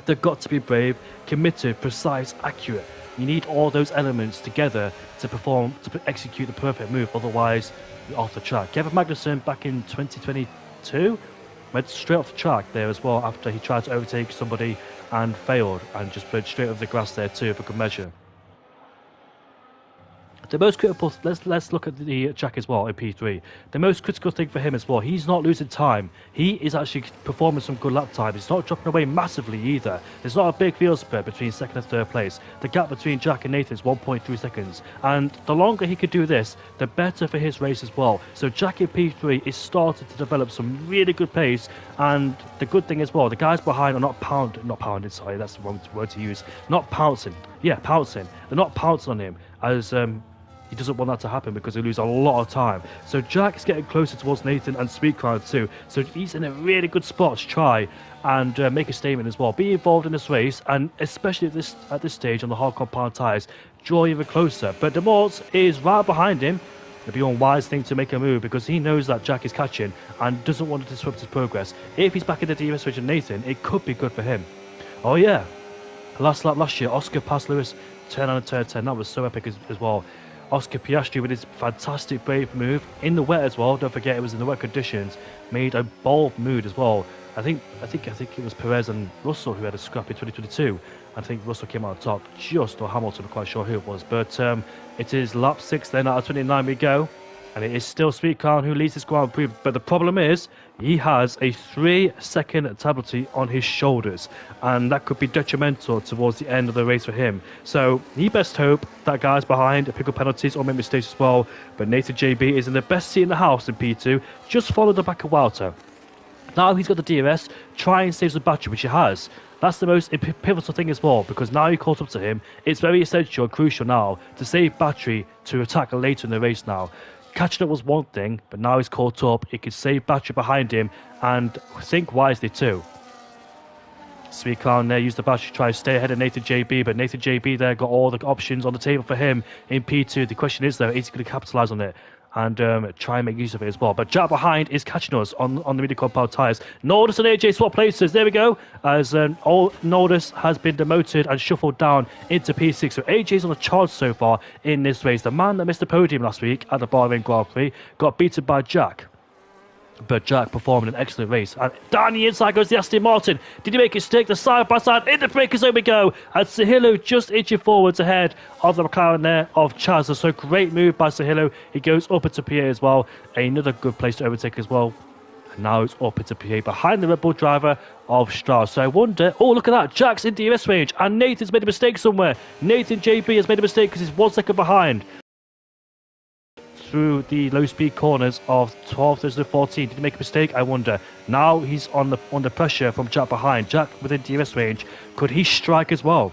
they've got to be brave, committed, precise, accurate. You need all those elements together to execute the perfect move, otherwise you're off the track. Kevin Magnussen back in 2022 went straight off the track there as well after he tried to overtake somebody and failed, and just went straight over the grass there too for good measure. The most critical, let's look at the track as well in P3. The most critical thing for him as well, he's not losing time. He is actually performing some good lap time. He's not dropping away massively either. There's not a big field spread between second and third place. The gap between Jack and Nathan is 1.3 seconds. And the longer he could do this, the better for his race as well. So Jack in P3 is starting to develop some really good pace. And the good thing as well, the guys behind are not pounding, sorry, that's the wrong word to use. Not pouncing. Yeah, pouncing. They're not pouncing on him as... he doesn't want that to happen because he lose a lot of time. So Jack is getting closer towards Nathan and Speedcrown too. So he's in a really good spot to try and make a statement as well. Be involved in this race, and especially at this stage on the hard compound tyres, draw even closer. But Demorts is right behind him. It'd be a wise thing to make a move because he knows that Jack is catching and doesn't want to disrupt his progress. If he's back in the DRS range of Nathan, it could be good for him. Oh yeah, last lap last year, Oscar passed Lewis turn on and turn 10. That was so epic as well. Oscar Piastri with his fantastic brave move in the wet as well. Don't forget it was in the wet conditions. Made a bold move as well. I think it was Perez and Russell who had a scrap in 2022. I think Russell came out on top, or Hamilton, I'm quite sure who it was. But it is lap 6 then out of 29 we go. And it is still Speedcrown who leads this Grand Prix. But the problem is, he has a 3-second penalty on his shoulders. And that could be detrimental towards the end of the race for him. So he best hope that guys behind pick up penalties or make mistakes as well. But Nathan JB is in the best seat in the house in P2. Just follow the back of Walter. Now he's got the DRS, try and save the battery, which he has. That's the most pivotal thing as well, because now you caught up to him. It's very essential and crucial now to save battery to attack later in the race now. Catching up was one thing, but now he's caught up. He can save battery behind him and think wisely too. Speedcrown there used the battery to try to stay ahead of Nathan JB, but Nathan JB there got all the options on the table for him in P2. The question is though, is he going to capitalise on it and try and make use of it as well? But Jack behind is catching us on the midi compound tyres. Nordis and AJ swap places. There we go. As Nordis has been demoted and shuffled down into P6. So AJ's on a charge so far in this race. The man that missed the podium last week at the Bahrain Grand Prix got beaten by Jack. But Jack performed an excellent race. And down the inside goes the Aston Martin. Did he make it stick? The side by side in the break zone we go. And Sahilo just inching forwards ahead of the McLaren there of Chaz. So great move by Sahilo. He goes up into PA as well. Another good place to overtake as well. And now it's up into PA behind the Red Bull driver of Strauss. So I wonder, oh look at that, Jack's in DRS range and Nathan's made a mistake somewhere. Nathan JB has made a mistake because he's 1 second behind. Through the low speed corners of 2014. Did he make a mistake? I wonder. Now he's under pressure from Jack behind. Jack within DRS range. Could he strike as well?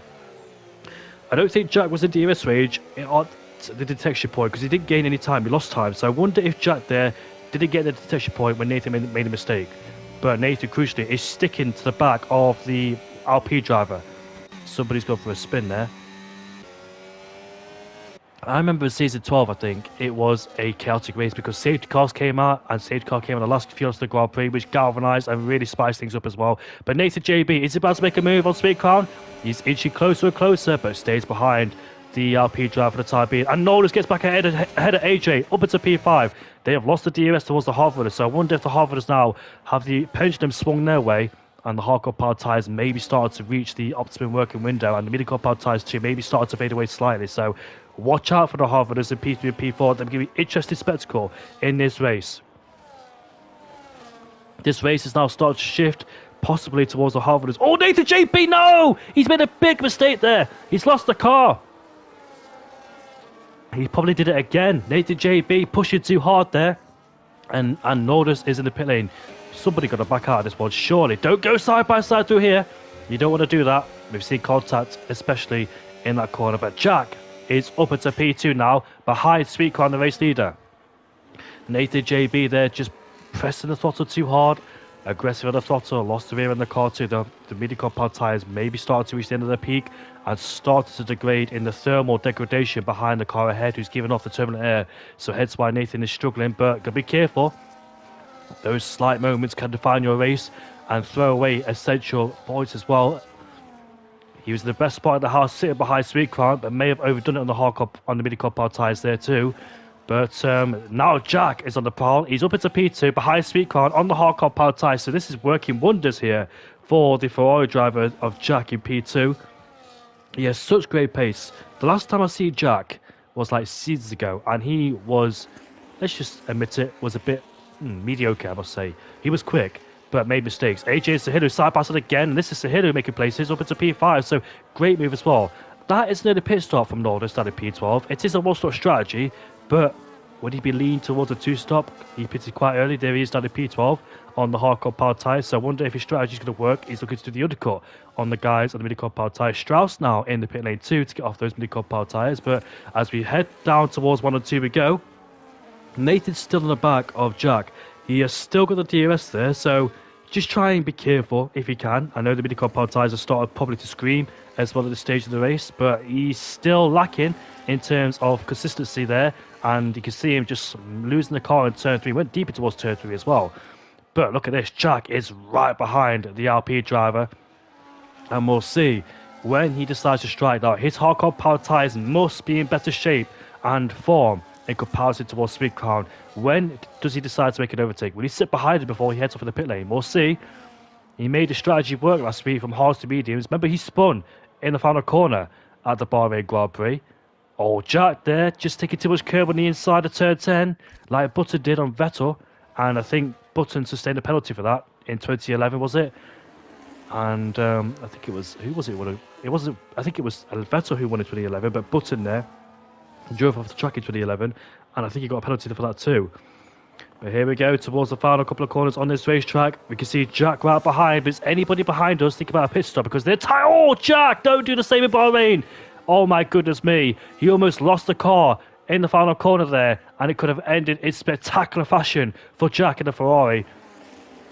I don't think Jack was in DRS range at the detection point because he didn't gain any time. He lost time. So I wonder if Jack there didn't get the detection point when Nathan made a mistake. But Nathan, crucially, is sticking to the back of the LP driver. Somebody's gone for a spin there. I remember in season 12, I think, it was a chaotic race because safety cars came out and safety car came on the last few of the Grand Prix, which galvanised and really spiced things up as well. But Nathan JB is about to make a move on Speed Crown. He's inching closer and closer, but stays behind the LP driver for the time being. And Knowles gets back ahead of AJ, up into P5. They have lost the DRS towards the Harvarders, so I wonder if the Harvarders now have the pendulum swung their way and the hardcore power tyres maybe started to reach the optimum working window, and the medium power tyres too maybe started to fade away slightly. So watch out for the Harvarders in P3 and P4. They're going to be an interesting spectacle in this race. This race is now starting to shift possibly towards the Harvarders. Oh, Nathan JB, no! He's made a big mistake there. He's lost the car. He probably did it again. Nathan JB pushing too hard there. And Nordus is in the pit lane. Somebody got to back out of this one, surely. Don't go side by side through here. You don't want to do that. We've seen contact, especially in that corner. But Jack is up into P2 now, behind Sweet Crown, the race leader. Nathan JB there, just pressing the throttle too hard. Aggressive on the throttle, lost the rear in the car too. The midi-car power tyres maybe started to reach the end of their peak and started to degrade in the thermal degradation behind the car ahead, who's giving off the turbulent air. So hence why Nathan is struggling, but gotta be careful. Those slight moments can define your race and throw away essential points as well. He was in the best spot in the house, sitting behind Sweet Crown, but may have overdone it on the hardcore, on the midi-car power tyres there too. But now Jack is on the prowl. He's up into P2 behind Sweet Crown on the hardcore power tyres. So this is working wonders here for the Ferrari driver of Jack in P2. He has such great pace. The last time I see Jack was like seasons ago, and he was, let's just admit it, was a bit mediocre, I must say. He was quick, but made mistakes. AJ and Sahilu side by side again, and this is Sahilu making places up into P5, so great move as well. That is near the pit stop from Nordus down at P12. It is a one-stop strategy, but would he be leaning towards a two-stop? He pitted quite early. There he is down at P12 on the hardcore power tyres, so I wonder if his strategy is going to work. He's looking to do the undercut on the guys on the midi-car power tyres. Strauss now in the pit lane too to get off those midi-car power tyres, but as we head down towards 1 and 2 we go. Nathan's still in the back of Jack. He has still got the DRS there, so just try and be careful if you can. I know the midi-car power tyres have started probably to scream as well at this stage of the race, but he's still lacking in terms of consistency there, and you can see him just losing the car in turn 3. Went deeper towards turn 3 as well. But look at this, Jack is right behind the LP driver, and we'll see when he decides to strike. Now his hardcore power tyres must be in better shape and form in comparison towards Sweet Crown. When does he decide to make an overtake? Will he sit behind him before he heads off in the pit lane? We'll see. He made the strategy work last week from hards to mediums. Remember, he spun in the final corner at the Bahrain Grand Prix. Oh, Jack there, just taking too much curve on the inside of turn 10, like Button did on Vettel. And I think Button sustained a penalty for that in 2011, was it? And I think it was, who was it? It wasn't, I think it was Vettel who won in 2011, but Button there drove off the track in 2011, and I think he got a penalty for that too. But here we go towards the final couple of corners on this racetrack. We can see Jack right behind. If there's anybody behind us, think about a pit stop because they're tired. Oh, Jack, don't do the same in Bahrain. Oh my goodness me. He almost lost the car in the final corner there, and it could have ended in spectacular fashion for Jack in the Ferrari.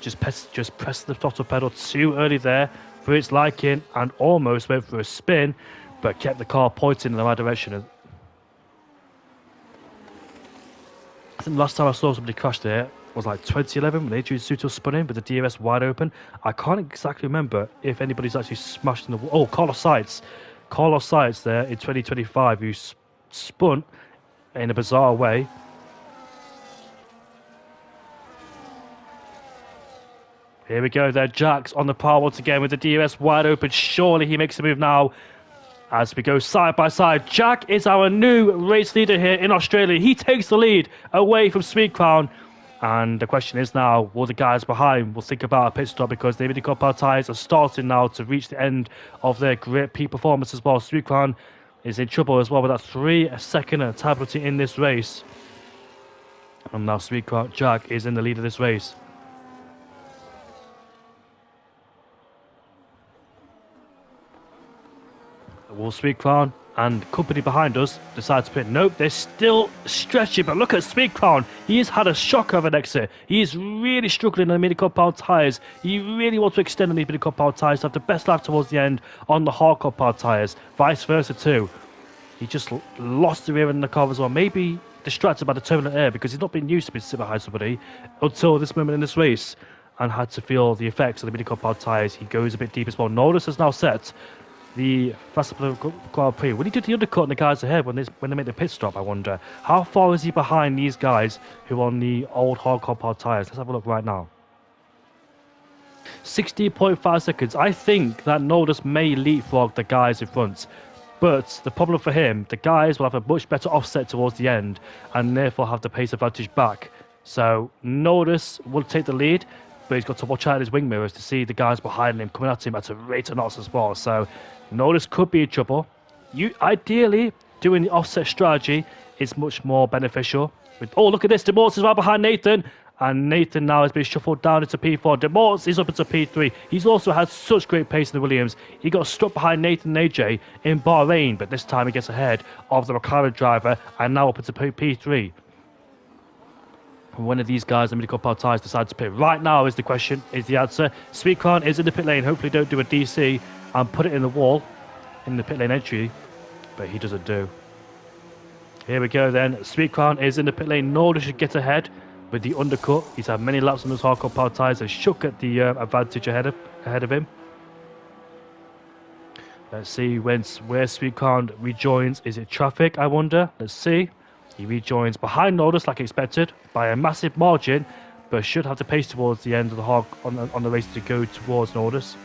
Just pressed the throttle pedal too early there for its liking and almost went for a spin, but kept the car pointing in the right direction. I think the last time I saw somebody crash there was like 2011 when Adrian Sutil spun in with the DRS wide open. I can't exactly remember if anybody's actually smashed in the wall. Oh, Carlos Sainz there in 2025 who spun in a bizarre way. Here we go there, Jack's on the par once again with the DRS wide open. Surely he makes a move now. As we go side by side, Jack is our new race leader here in Australia. He takes the lead away from Sweet Crown. And the question is now, will the guys behind will think about a pit stop because the midi-car power tyres are starting now to reach the end of their great peak performance as well. Sweet Crown is in trouble as well with that 3-second penalty in this race. And now Sweet Crown, Jack is in the lead of this race. Will Sweet Crown and company behind us decide to pit? Nope, they're still stretching, but look at Sweet Crown. He has had a shocker of an exit. He is really struggling on the midi-car power tyres. He really wants to extend on these midi-car power tyres to have the best lap towards the end on the hardcore power tyres. Vice versa too. he just lost the rear in the car as well. Maybe distracted by the turbulent air because he's not been used to being sit behind somebody until this moment in this race and had to feel the effects of the mini compound tyres. He goes a bit deep as well. Norris has now set the Verstappen Grand Prix. Will he do the undercut on the guys ahead when they make the pit stop, I wonder? How far is he behind these guys who are on the old hard compound tyres? Let's have a look right now. 16.5 seconds. I think that Norris may leapfrog the guys in front. But the problem for him, the guys will have a much better offset towards the end and therefore have the pace advantage back. So Norris will take the lead, but he's got to watch out his wing mirrors to see the guys behind him coming at him at a rate of knots as well. So Norris could be in trouble. Ideally, doing the offset strategy is much more beneficial. Oh, look at this. DeMorts is right behind Nathan. And Nathan now has been shuffled down into P4. DeMorts is up into P3. He's also had such great pace in the Williams. He got stuck behind Nathan and AJ in Bahrain, but this time he gets ahead of the McLaren driver and now up into P3. One of these guys, the mini compound tyres, decide to pit. Right now is the question, is the answer. Sweet Crown is in the pit lane. Hopefully don't do a DC and put it in the wall in the pit lane entry, but he doesn't do. Here we go then. Sweet Crown is in the pit lane. Norris should get ahead with the undercut. He's had many laps on those hard compound tyres and shook at the advantage ahead of him. Let's see where Sweet Crown rejoins. Is it traffic, I wonder? Let's see. He rejoins behind Norris like expected by a massive margin, but should have the pace towards the end of the hard on the race to go towards Norris.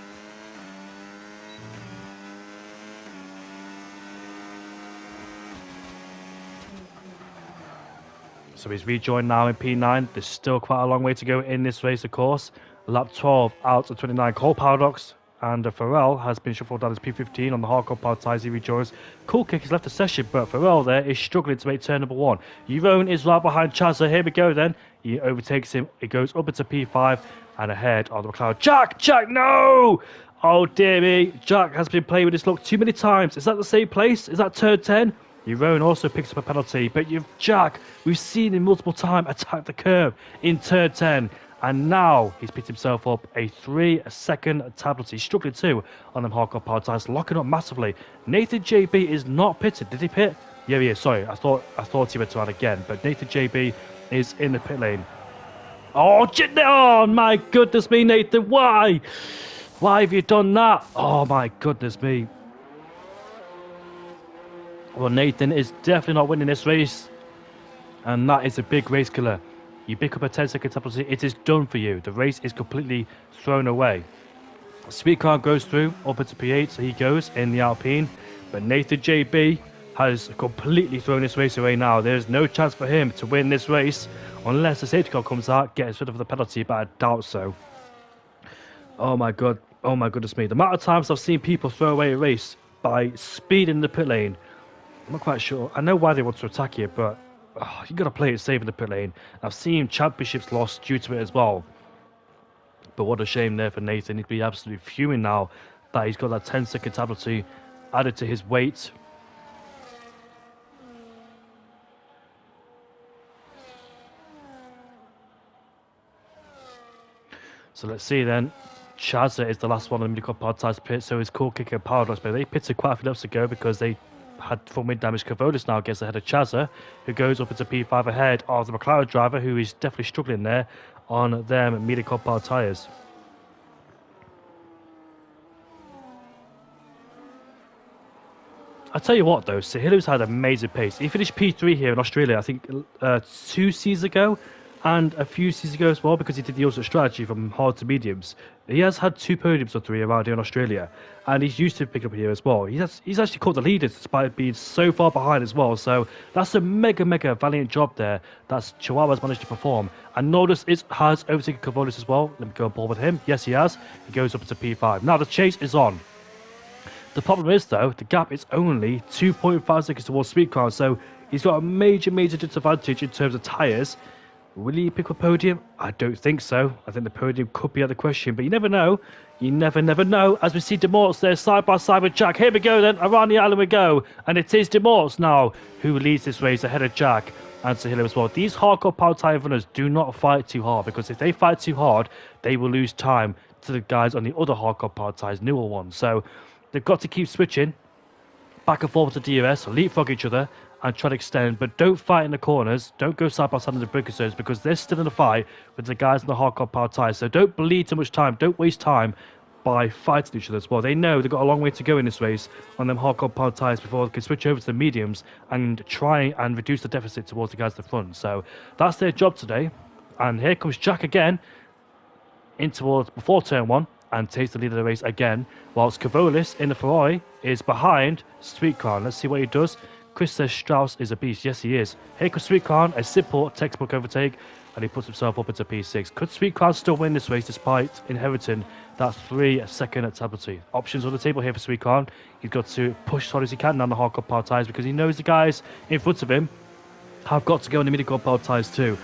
So he's rejoined now in P9. There's still quite a long way to go in this race, of course. Lap 12 out of 29. Cole Paradox and Farrell has been shuffled down as P15 on the hard compound tyres. He rejoins. Cool Kick has left the session, but Farrell there is struggling to make turn number 1. Yvonne is right behind Chazza. Here we go then. He overtakes him. It goes up into P5 and ahead of the McLaren. Jack, no! Oh dear me. Jack has been playing with this look too many times. Is that the same place? Is that turn 10? Yvonne also picks up a penalty, but Jack, we've seen him multiple times attack the curb in turn 10, and now he's picked himself up a 3-second tablet. He's struggling too on them hard compound tyres, locking up massively. Nathan JB is not pitted. Did he pit? Yeah, sorry, I thought he went to add again, but Nathan JB is in the pit lane. Oh my goodness me, Nathan, why? Why have you done that? Oh my goodness me. Well, Nathan is definitely not winning this race, and that is a big race killer. You pick up a 10-second penalty, it is done for you. The race is completely thrown away. Sweet Car goes through up into P8, so he goes in the Alpine, but Nathan JB has completely thrown this race away now. There's no chance for him to win this race unless the safety car comes out, gets rid of the penalty, but I doubt so. Oh my goodness me. The amount of times I've seen people throw away a race by speeding the pit lane, I'm not quite sure. I know why they want to attack you, but you got to play it safe in the pit lane. I've seen championships lost due to it as well. But what a shame there for Nathan. He'd be absolutely fuming now that he's got that 10-second penalty added to his weight. So let's see then. Chazza is the last one on the mini compound tyres pit, so is Cool Kick and Paradox, but they pitted quite a few laps ago because they had full mid-damage. Kavolis now gets ahead of Chazza, who goes up into P5 ahead of the McLaren driver, who is definitely struggling there on them mini compound tyres. I tell you what though, Sahilu's had amazing pace. He finished P3 here in Australia, I think 2 seasons ago, and a few seasons ago as well, because he did the ultimate strategy from hard to mediums. He has had 2 podiums or 3 around here in Australia, and he's used to pick up here as well. He's actually caught the leaders despite being so far behind as well, so that's a mega valiant job there that Chihuahua's managed to perform. And Norris has overtaken Kavolis as well. Let me go on board with him. Yes, he has. He goes up to P5. Now the chase is on. The problem is though, the gap is only 2.5 seconds towards Sweet Crown, so he's got a major disadvantage in terms of tyres. Will he pick a podium? I don't think so. I think the podium could be out of the question, but you never know. You never know. As we see DeMorts there side by side with Jack. Here we go then. Around the island we go. And it is DeMorts now who leads this race ahead of Jack and Sahilo as well. These hardcore power tyre runners do not fight too hard, because if they fight too hard, they will lose time to the guys on the other hardcore power tyres, newer ones. So they've got to keep switching back and forth to DRS, leapfrog each other, and try to extend, but don't fight in the corners. Don't go side by side in the braking zones because they're still in a fight with the guys in the hardcore power tyres. So don't bleed too much time. Don't waste time by fighting each other as well. They know they've got a long way to go in this race on them hardcore power tyres before they can switch over to the mediums and try and reduce the deficit towards the guys at the front. So that's their job today. And here comes Jack again in towards before turn 1 and takes the lead of the race again, whilst Cavolis in the Ferrari is behind Sweet Crown. Let's see what he does. Chris says Strauss is a beast. Yes, he is. Here comes Sweet Crown, a simple textbook overtake, and he puts himself up into P6. Could Sweet Crown still win this race despite inheriting that 3-second penalty? Options on the table here for Sweet Crown. He's got to push as hard as he can down the hardcore power tyres because he knows the guys in front of him have got to go on the mid-core power tyres too.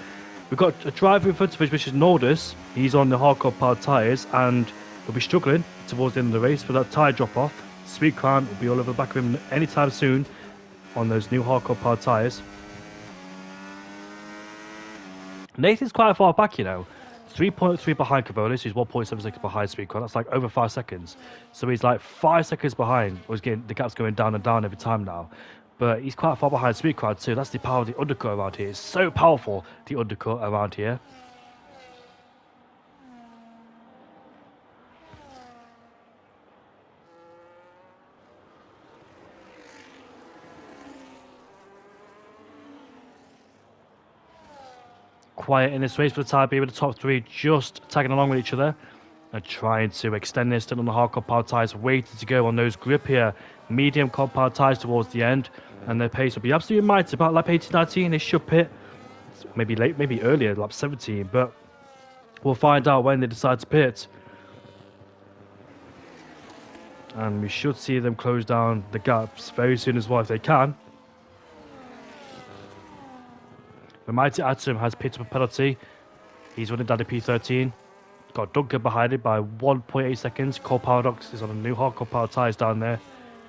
We've got a driver in front of us, which is Nordus. He's on the hardcore power tyres and he'll be struggling towards the end of the race for that tyre drop-off. Sweet Crown will be all over the back of him anytime soon on those new hardcore power tyres. Nathan's quite far back, you know. 3.3 behind Cavolis, who's 1.7 seconds behind Sweet Crown. That's like over 5 seconds. So he's like 5 seconds behind. The gap's going down and down every time now. But he's quite far behind Sweet Crown too. That's the power of the undercut around here. It's so powerful, the undercut around here. Quiet in this race for the time being with the top 3 just tagging along with each other and trying to extend this still on the hardcore power tyres, waiting to go on those grippier medium core power tyres towards the end, and their pace will be absolutely mighty. About lap 18-19 they should pit, maybe late, maybe earlier, lap 17, but we'll find out when they decide to pit. And we should see them close down the gaps very soon as well if they can. The mighty Atom has picked up a penalty. He's running down to P13. Got Duncan behind him by 1.8 seconds. Cole Paradox is on a new hardcore power tyres down there.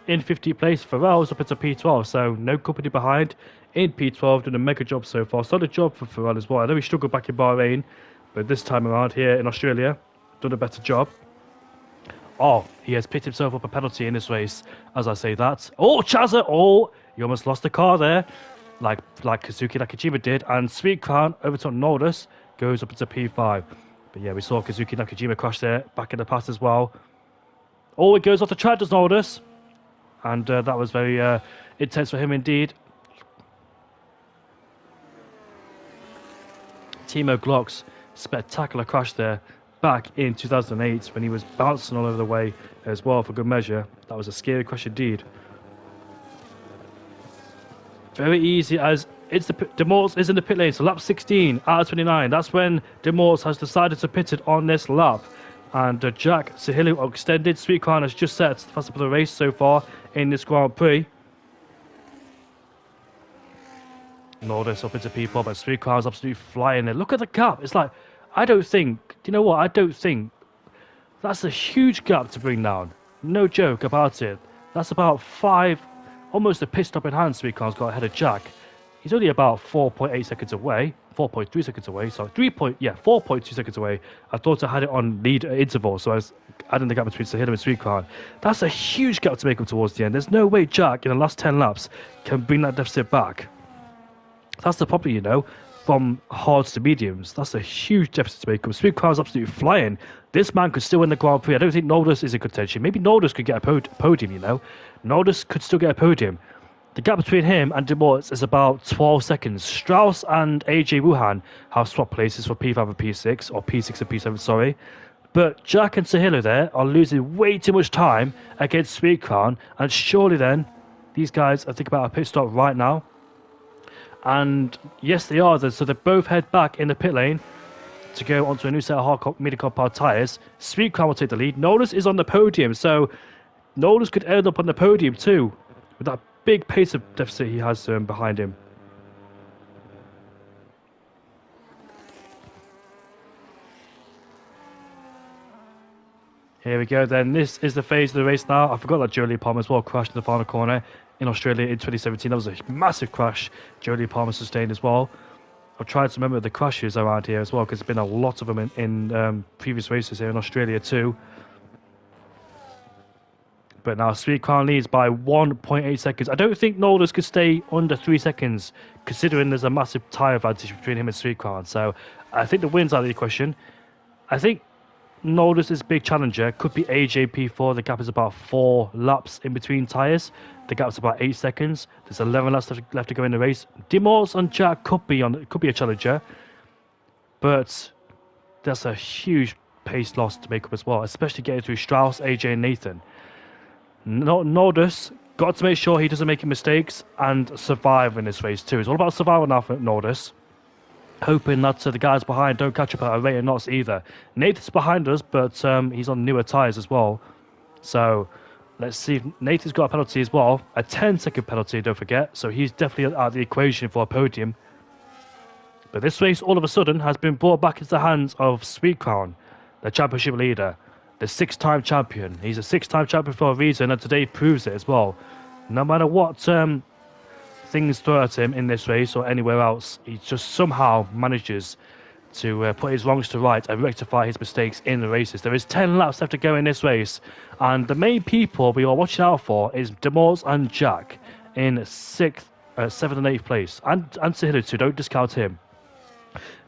In 50th place, Pharrell's up into P12, so no company behind. In P12, doing a mega job so far. Solid job for Pharrell as well. I know he struggled back in Bahrain, but this time around here in Australia, done a better job. Oh, he has picked himself up a penalty in this race, as I say that. Oh, Chazza! Oh, he almost lost the car there. Like Kazuki Nakajima did, and Sweet Crown over to Nordus goes up into P5. But yeah, we saw Kazuki Nakajima crash there back in the past as well. Oh, it goes off the track, does Nordus, and that was very intense for him indeed. Timo Glock's spectacular crash there back in 2008 when he was bouncing all over the way as well for good measure. That was a scary crash indeed. Very easy as it's Demorts is in the pit lane, so lap 16 out of 29. That's when Demorts has decided to pit it on this lap. And Jack Sahilu extended. Sweet Crown has just set the fastest of the race so far in this Grand Prix. Nordus up into P4, but Sweet Crown's absolutely flying there. Look at the gap. It's like, I don't think, do you know what? I don't think that's a huge gap to bring down. No joke about it. That's about 5. Almost a pit stop in hand. Sweet Crown's got ahead of Jack. He's only about 4.8 seconds away. 4.3 seconds away. Sorry, 4.2 seconds away. I thought I had it on lead interval, so I was adding the gap between Sahila and Sweet Crown. That's a huge gap to make up towards the end. There's no way Jack in the last 10 laps can bring that deficit back. That's the problem, you know, from hards to mediums. That's a huge deficit to make up. Sweet Crown's absolutely flying. This man could still win the Grand Prix. I don't think Nordus is in contention. Maybe Nordus could get a podium, you know. Nordus could still get a podium. The gap between him and Demorts is about 12 seconds. Strauss and AJ Wuhan have swapped places for P5 and P6, or P6 and P7, sorry. But Jack and Sahilo there are losing way too much time against Sweet Crown, and surely then, these guys are thinking about a pit stop right now. And yes, they are. So they both head back in the pit lane to go onto a new set of hard medium power tyres. Sweet Crown will take the lead. Nodus is on the podium, so Nodus could end up on the podium too, with that big pace of deficit he has behind him. Here we go then. This is the phase of the race now. I forgot that Jolie Palmer as well crashed in the final corner in Australia in 2017. That was a massive crash Jolie Palmer sustained as well. I've tried to remember the crashes around here as well, because there's been a lot of them in previous races here in Australia too. But now Sweet Crown leads by 1.8 seconds. I don't think Noldus could stay under 3 seconds, considering there's a massive tyre advantage between him and Sweet Crown. So I think the win's out of the question. I think Noldus' big challenger could be AJP4. The gap is about 4 laps in between tyres. The gap's about 8 seconds. There's 11 laps left to go in the race. Demorts and Jack could be a challenger, but that's a huge pace loss to make up as well, especially getting through Strauss, AJ, and Nathan. Noldus got to make sure he doesn't make mistakes and survive in this race too. It's all about survival now for Noldus. Hoping that the guys behind don't catch up at a rate of knots either. Nathan's behind us, but he's on newer tyres as well. So let's see if Nathan's got a penalty as well. A 10-second penalty, don't forget. So he's definitely out of the equation for a podium. But this race, all of a sudden, has been brought back into the hands of Sweet Crown, the championship leader, the 6-time champion. He's a 6-time champion for a reason, and today proves it as well. No matter what things throw at him in this race or anywhere else, he just somehow manages to put his wrongs to right and rectify his mistakes in the races. There is 10 laps left to go in this race, and the main people we are watching out for is Demorts and Jack in 6th, 7th and 8th place, and Sahila too. Don't discount him.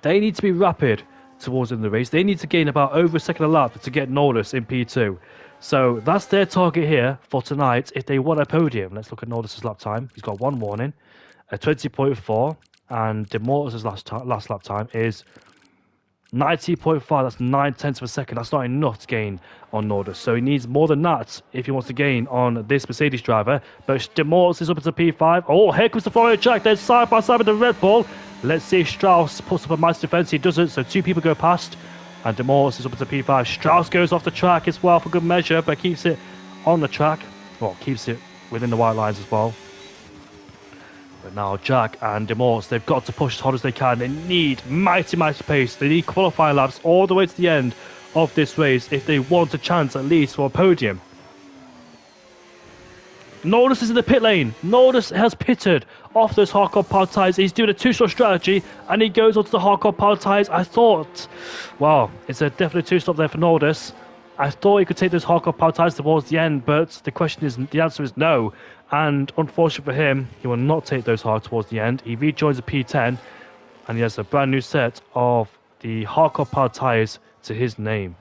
They need to be rapid towards in the race. They need to gain about over a second a lap to get Noldus in P2. So that's their target here for tonight if they want a podium. Let's look at Noldus' lap time. He's got one warning, a 20.4, and Demortis' last lap time is 90.5. That's 9/10 of a second. That's not enough to gain on Noldus. So he needs more than that if he wants to gain on this Mercedes driver. But Demortis is up into P5. Oh, here comes the Florida Jack. They're side by side with the Red Bull. Let's see if Strauss puts up a nice defense. He doesn't, so 2 people go past. And Demortis is up into P5. Strauss goes off the track as well for good measure, but keeps it on the track. Well, keeps it within the white lines as well. But now Jack and Demortis, they've got to push as hard as they can. They need mighty pace. They need qualifying laps all the way to the end of this race if they want a chance at least for a podium. Noldus is in the pit lane. Noldus has pitted off those hardcore power tyres. He's doing a 2-stop strategy and he goes onto the hardcore power tyres. I thought, well, it's a definite 2-stop there for Noldus. I thought he could take those hardcore power tyres towards the end, but the answer is no. And unfortunately for him, he will not take those hard towards the end. He rejoins the P10 and he has a brand new set of the hardcore power tyres to his name.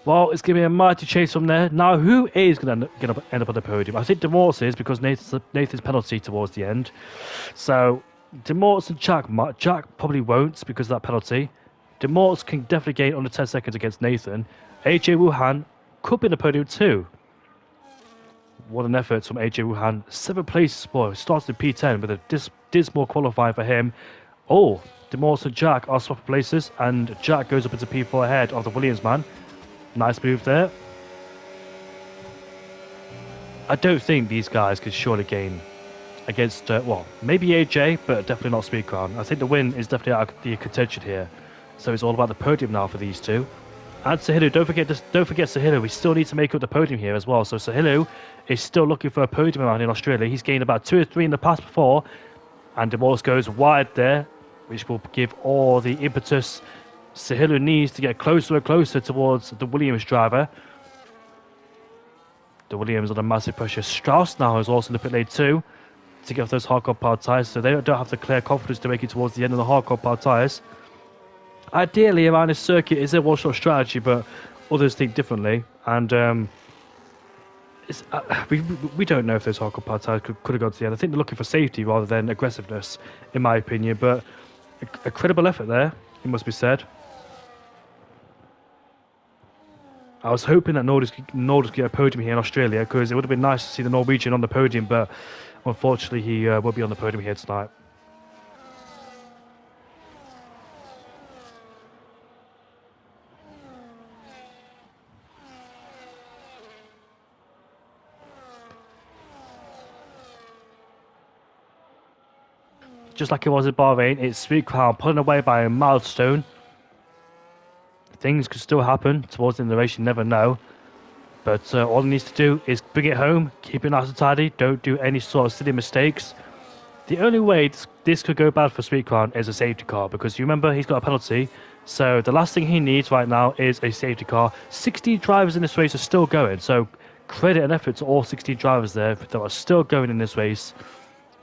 Well, it's going to be a mighty chase from there. Now, who is going to end up on the podium? I think Demorts is, because Nathan's penalty towards the end. So, Demorts and Jack probably won't because of that penalty. Demorts can definitely gain under 10 seconds against Nathan. AJ Wuhan could be in the podium too. What an effort from AJ Wuhan. 7th place, boy, starts in P10 with a dismal qualifying for him. Oh, Demorts and Jack are swapping places, and Jack goes up into P4 ahead of the Williams man. Nice move there. I don't think these guys could surely gain against, well, maybe AJ, but definitely not Sweet Crown. I think the win is definitely out of the contention here. So it's all about the podium now for these two. And Sahilu, don't forget Sahilu. We still need to make up the podium here as well. So Sahilu is still looking for a podium around in Australia. He's gained about 2 or 3 in the past before. And Demortis goes wide there, which will give all the impetus Sahilu needs to get closer and closer towards the Williams driver. The Williams under massive pressure. Strauss now is also in the pit lane too to get off those hardcore power tyres, so they don't have the clear confidence to make it towards the end of the hardcore power tyres. Ideally, around this circuit is a one-shot strategy, but others think differently. And we don't know if those hardcore power tyres could have gone to the end. I think they're looking for safety rather than aggressiveness, in my opinion. But a credible effort there, it must be said. I was hoping that Noldus could get a podium here in Australia, because it would have been nice to see the Norwegian on the podium, but unfortunately he will be on the podium here tonight. Just like it was in Bahrain, it's Sweet Crown pulling away by a milestone. Things could still happen towards the end of the race, you never know. But all he needs to do is bring it home, keep it nice and tidy, don't do any sort of silly mistakes. The only way this could go bad for Sweet Crown is a safety car, because you remember he's got a penalty So the last thing he needs right now is a safety car. 16 drivers in this race are still going. So credit and effort to all 16 drivers there that are still going in this race.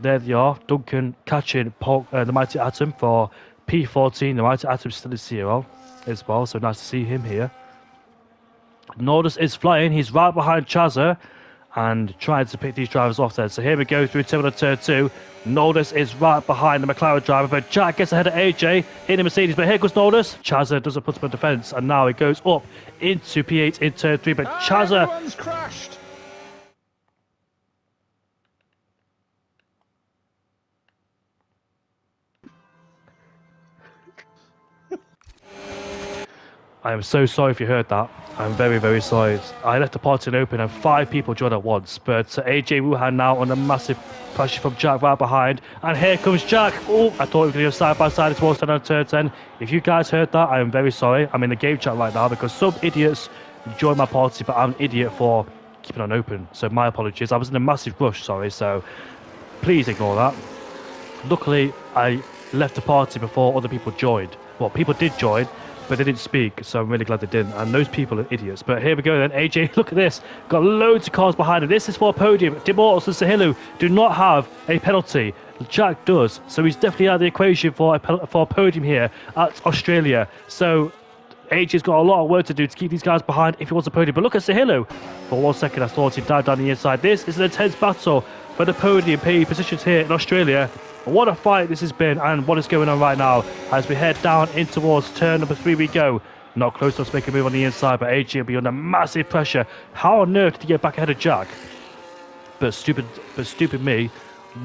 There they are. Duncan catching the Mighty Atom for P14. The Mighty Atom still in CRL as well. So nice to see him here. Nordus is flying. He's right behind Chazza and trying to pick these drivers off there. So here we go through turn 2. Nordus is right behind the McLaren driver, but Jack gets ahead of AJ in the Mercedes. But here goes Nordus. Chazza doesn't put him on defence, and now he goes up into P8 in turn 3. But Chazza. Everyone's crashed. I am so sorry if you heard that. I'm very, very sorry. I left the party open and 5 people joined at once. But AJ Wuhan now on a massive pressure from Jack right behind. And here comes Jack. Oh, I thought we were going to go side by side towards turn 10. If you guys heard that, I am very sorry. I'm in the game chat right now because some idiots joined my party, but I'm an idiot for keeping on open. So my apologies. I was in a massive rush, sorry. So please ignore that. Luckily, I left the party before other people joined. Well, people did join, but they didn't speak, so I'm really glad they didn't. And those people are idiots. But here we go then. AJ, look at this. Got loads of cars behind him. This is for a podium. Demortos and Sahilu do not have a penalty. Jack does. So he's definitely out of the equation for a podium here at Australia. So AJ's got a lot of work to do to keep these guys behind if he wants a podium. But look at Sahilu. For 1 second, I thought he died down the inside. This is an intense battle for the podium positions here in Australia. What a fight this has been, and what is going on right now as we head down in towards turn number 3 we go. Not close enough to make a move on the inside, but AJ will be under massive pressure. How on earth did he get back ahead of Jack? But stupid me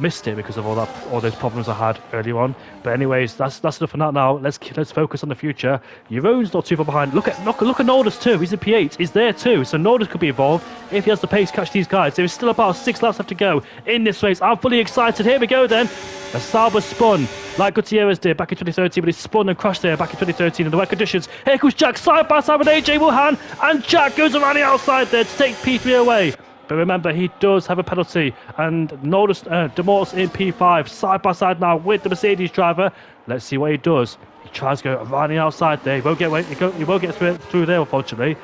missed it because of all those problems I had earlier on. But anyways, that's enough for that now. Let's focus on the future. Jeroen's not too far behind. Look at Nordus too. He's in P8. He's there too. So Nordus could be involved if he has the pace to catch these guys. There is still about 6 laps left to go in this race. I'm fully excited. Here we go then. The Sauber spun like Gutierrez did back in 2013, but he spun and crashed there back in 2013 in the wet conditions. Here comes Jack side by side with AJ Wuhan, and Jack goes around the outside there to take P3 away. But remember, he does have a penalty, and Demortos in P5, side by side now with the Mercedes driver. Let's see what he does. He tries to go around the outside there. He won't get through there, unfortunately.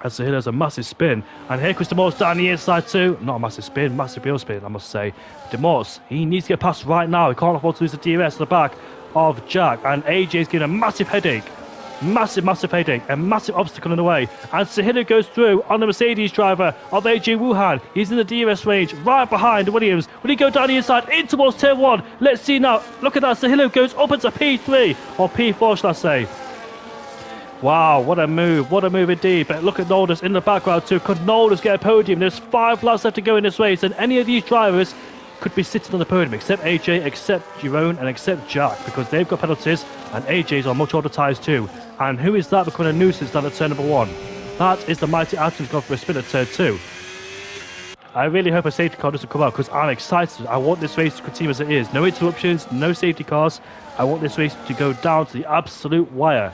As he does a massive spin. And here comes Demortos down the inside too. Not a massive spin, massive wheel spin, I must say. Demortos, he needs to get past right now. He can't afford to lose the DRS at the back of Jack. And AJ is getting a massive headache. Massive headache, a massive obstacle in the way. And Sahilu goes through on the Mercedes driver of AJ Wuhan. He's in the DRS range, right behind Williams. Will he go down the inside in towards turn 1? Let's see now. Look at that. Sahilu goes up into P3, or P4, shall I say. Wow, what a move indeed. But look at Nordus in the background too. Could Nordus get a podium? There's 5 laps left to go in this race, and any of these drivers could be sitting on the podium, except AJ, except Jeroen, and except Jack, because they've got penalties, and AJ's on much older tyres too. And who is that becoming a nuisance down at turn number 1? That is the Mighty Atom's gone for a spin at turn 2. I really hope a safety car doesn't come out, because I'm excited. I want this race to continue as it is. No interruptions, no safety cars. I want this race to go down to the absolute wire.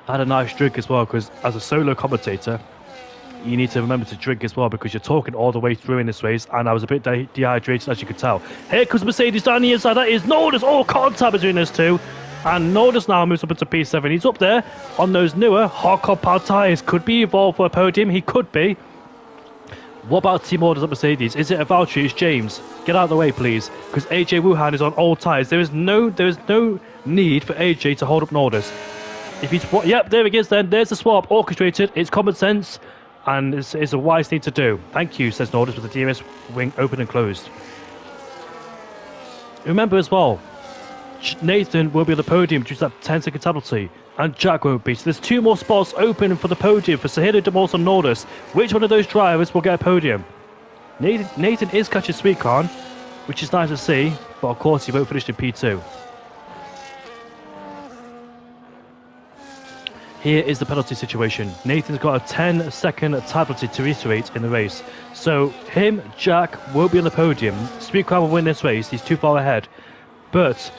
I had a nice drink as well, because as a solo commentator, you need to remember to drink as well, because you're talking all the way through in this race, and I was a bit dehydrated, as you could tell. Here comes Mercedes down the inside. That is Nordus. Oh, Contab is doing this too. And Nordus now moves up into P7. He's up there on those newer hard compound tyres. Could be involved for a podium. He could be. What about team orders at Mercedes? Is it a Valtteri? It's James. Get out of the way, please, because AJ Wuhan is on old tyres. There is no need for AJ to hold up Nordus. If he's, yep, there he is then. There's the swap, orchestrated. It's common sense, and it's a wise thing to do. Thank you, says Nordus, with the DRS wing open and closed. Remember as well, Nathan will be on the podium due to that 10-second penalty, and Jack won't be. So there's 2 more spots open for the podium for Sahilu, Demortos and Nordus. Which one of those drivers will get a podium? Nathan is catching sweet corn, which is nice to see, but of course he won't finish in P2. Here is the penalty situation. Nathan's got a 10-second penalty to reiterate in the race. So Jack won't be on the podium. Speedcar will win this race. He's too far ahead. But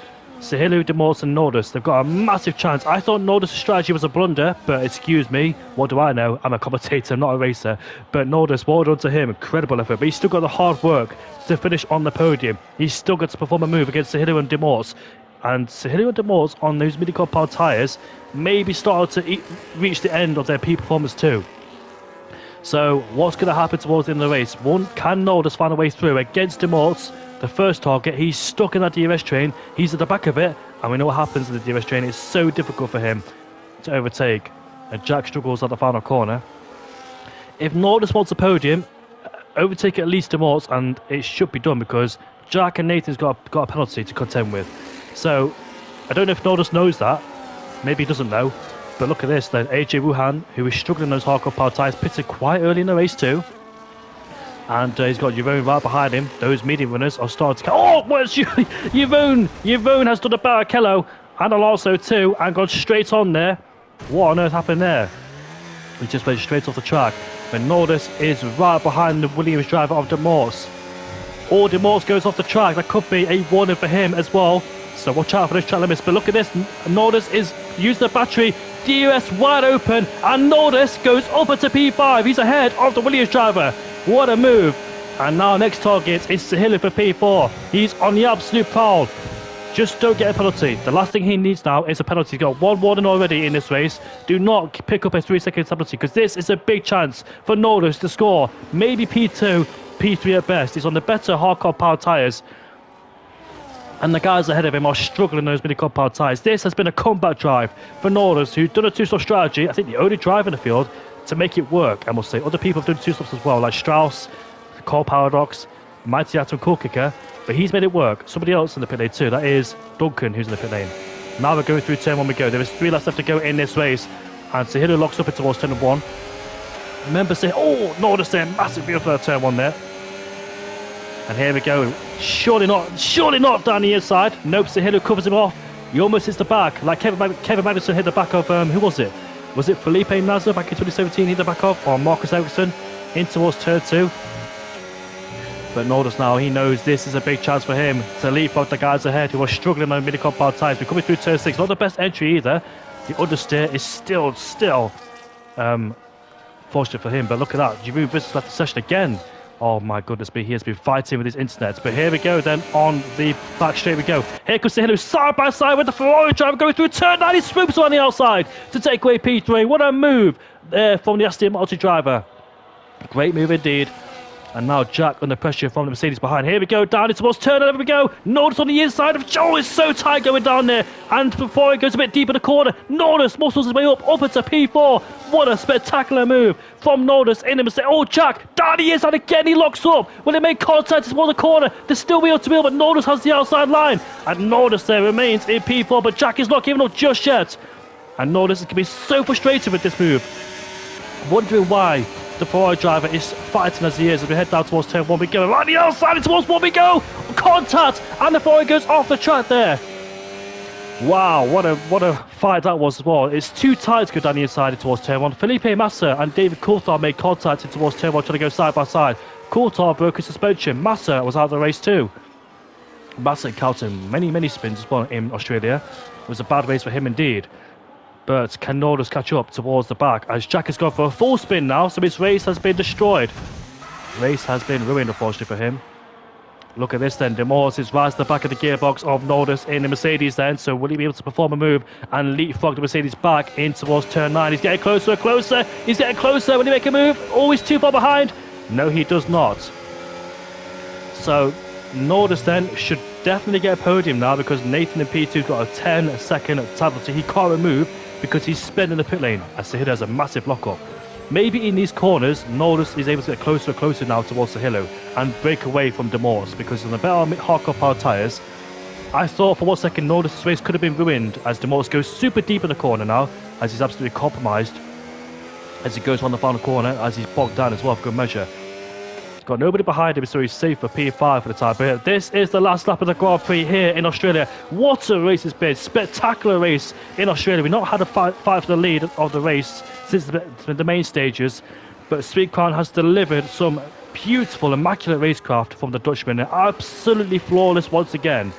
Sahillu, Demorts and Nordis, they've got a massive chance. I thought Nordis' strategy was a blunder, but excuse me, what do I know? I'm a commentator, not a racer. But Nordis, well done to him, incredible effort. But he's still got the hard work to finish on the podium. He's still got to perform a move against Sahillu and Demorts. And Sahillu and Demorts on those mini-compound tyres maybe started to reach the end of their peak performance too. So what's going to happen towards the end of the race? One, can Nordis find a way through against Demorts? The first target, he's stuck in that DRS train. He's at the back of it, and we know what happens in the DRS train. It's so difficult for him to overtake. And Jack struggles at the final corner. If Nordis wants a podium, overtake at least Demorts, and it should be done because Jack and Nathan's got a penalty to contend with. So I don't know if Nordis knows that. Maybe he doesn't know. But look at this then. AJ Wuhan, who is struggling in those hardcore power tyres, pitted quite early in the race too. And he's got Yvonne right behind him. Those medium runners are starting to... Oh, where's Yvonne? Yvonne has done a Barrichello and Alonso too and gone straight on there. What on earth happened there? He just went straight off the track. But Nordis is right behind the Williams driver of Demorts. Or Demorts goes off the track. That could be a warning for him as well. So watch out for those track limits. But look at this. Nordis is using the battery. DRS wide open. And Nordis goes up into P5. He's ahead of the Williams driver. What a move. And now next target is Sahillu for P4. He's on the absolute prowl. Just don't get a penalty. The last thing he needs now is a penalty. He's got one warning already in this race. Do not pick up a 3-second penalty because this is a big chance for Nordis to score. Maybe P2, P3 at best. He's on the better hardcore power tyres. And the guys ahead of him are struggling those mini-compound tyres. This has been a comeback drive for Nordis, who's done a two-stop strategy. I think the only driver in the field to make it work, I must say. Other people have done two-stops as well, like Strauss, Cole Paradox, Mighty Atom Cool Kicker. But he's made it work. Somebody else in the pit lane too. That is Duncan, who's in the pit lane. Now we're going through turn 1 we go. There is 3 laps left to go in this race. And Sahillu locks up it towards turn 1. Remember, say, oh, Nordis there. Massive view for turn 1 there. And here we go. Surely not down the inside. Nope, Sahillu covers him off. He almost hits the back. Like Kevin Magnussen hit the back of, who was it? Was it Felipe Nasser back in 2017 hit the back of? Or Marcus Ericsson in towards turn 2? But Nordis now, he knows this is a big chance for him to leapfrog the guys ahead who are struggling on mini-compound tyres. We're coming through turn 6. Not the best entry either. The understeer is still fortunate for him. But look at that. Giroud visits left the session again. Oh my goodness me, he has been fighting with his internet. But here we go then, on the back straight we go. Here comes Sahillu side by side with the Ferrari driver going through turn 9. He swoops on the outside to take away P3. What a move there from the Aston Martin driver. Great move indeed. And now Jack under pressure from the Mercedes behind. Here we go, down into towards turn 11 we go. Nordis on the inside of Joel is so tight going down there. And before it goes a bit deep in the corner, Nordis muscles his way up into P4. What a spectacular move from Nordis in the Mercedes. Oh, Jack, down he is, and again he locks up. When they make contact towards the corner, there's still wheel to wheel, but Nordis has the outside line. And Nordis there remains in P4, but Jack is not giving up just yet. And Nordis is going to be so frustrated with this move. Wondering why the Ferrari driver is fighting as he is as we head down towards turn 1 we go. Right the outside and towards 1 we go. Contact, and the Ferrari goes off the track there. Wow, what a fight that was as well. It's too tight to go down the inside towards turn 1. Felipe Massa and David Coulthard made contact towards turn 1 trying to go side by side. Coulthard broke his suspension. Massa was out of the race too. Massa encountered many spins as well in Australia. It was a bad race for him indeed. But can Nordis catch up towards the back as Jack has gone for a full spin now, so his race has been destroyed. Race has been ruined, unfortunately, for him. Look at this then. Demorts is right to the back of the gearbox of Nordis in the Mercedes then, so will he be able to perform a move and leapfrog the Mercedes back in towards turn 9? He's getting closer and closer. He's getting closer. Will he make a move? Always too far behind. No, he does not. So Nordis then should definitely get a podium now because Nathan in P2 got a 10-second penalty. He can't remove because he's spinning the pit lane as Sahillu has a massive lock-up. Maybe in these corners, Nordis is able to get closer and closer now towards Sahillu and break away from Demorts because on the better hardcore power tyres, I thought for 1 second Nordis' race could have been ruined as Demorts goes super deep in the corner now as he's absolutely compromised as he goes on the final corner as he's bogged down as well for good measure. He's got nobody behind him, so he's safe for P5 for the time. But this is the last lap of the Grand Prix here in Australia. What a race it's been. Spectacular race in Australia. We've not had a fight for the lead of the race since the main stages. But Sweet Crown has delivered some beautiful, immaculate racecraft from the Dutchman. Absolutely flawless once again.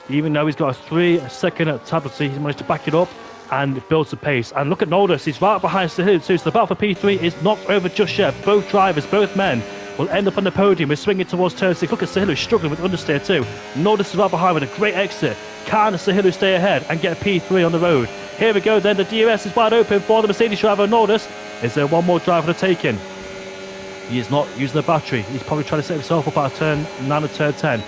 Even though he's got a 3-second tablet, he's managed to back it up and builds the pace. And look at Nordis, he's right behind Sahil too, so the battle for P3 is not over just yet. Both drivers, both men will end up on the podium. We're swinging towards turn 6. Look at Sahil struggling with understeer too. Nordis is right behind with a great exit. Can Sahil stay ahead and get a P3 on the road? Here we go then, the DRS is wide open for the Mercedes driver Nordis. Is there one more driver to take in? He is not using the battery. He's probably trying to set himself up at turn 9 and turn 10.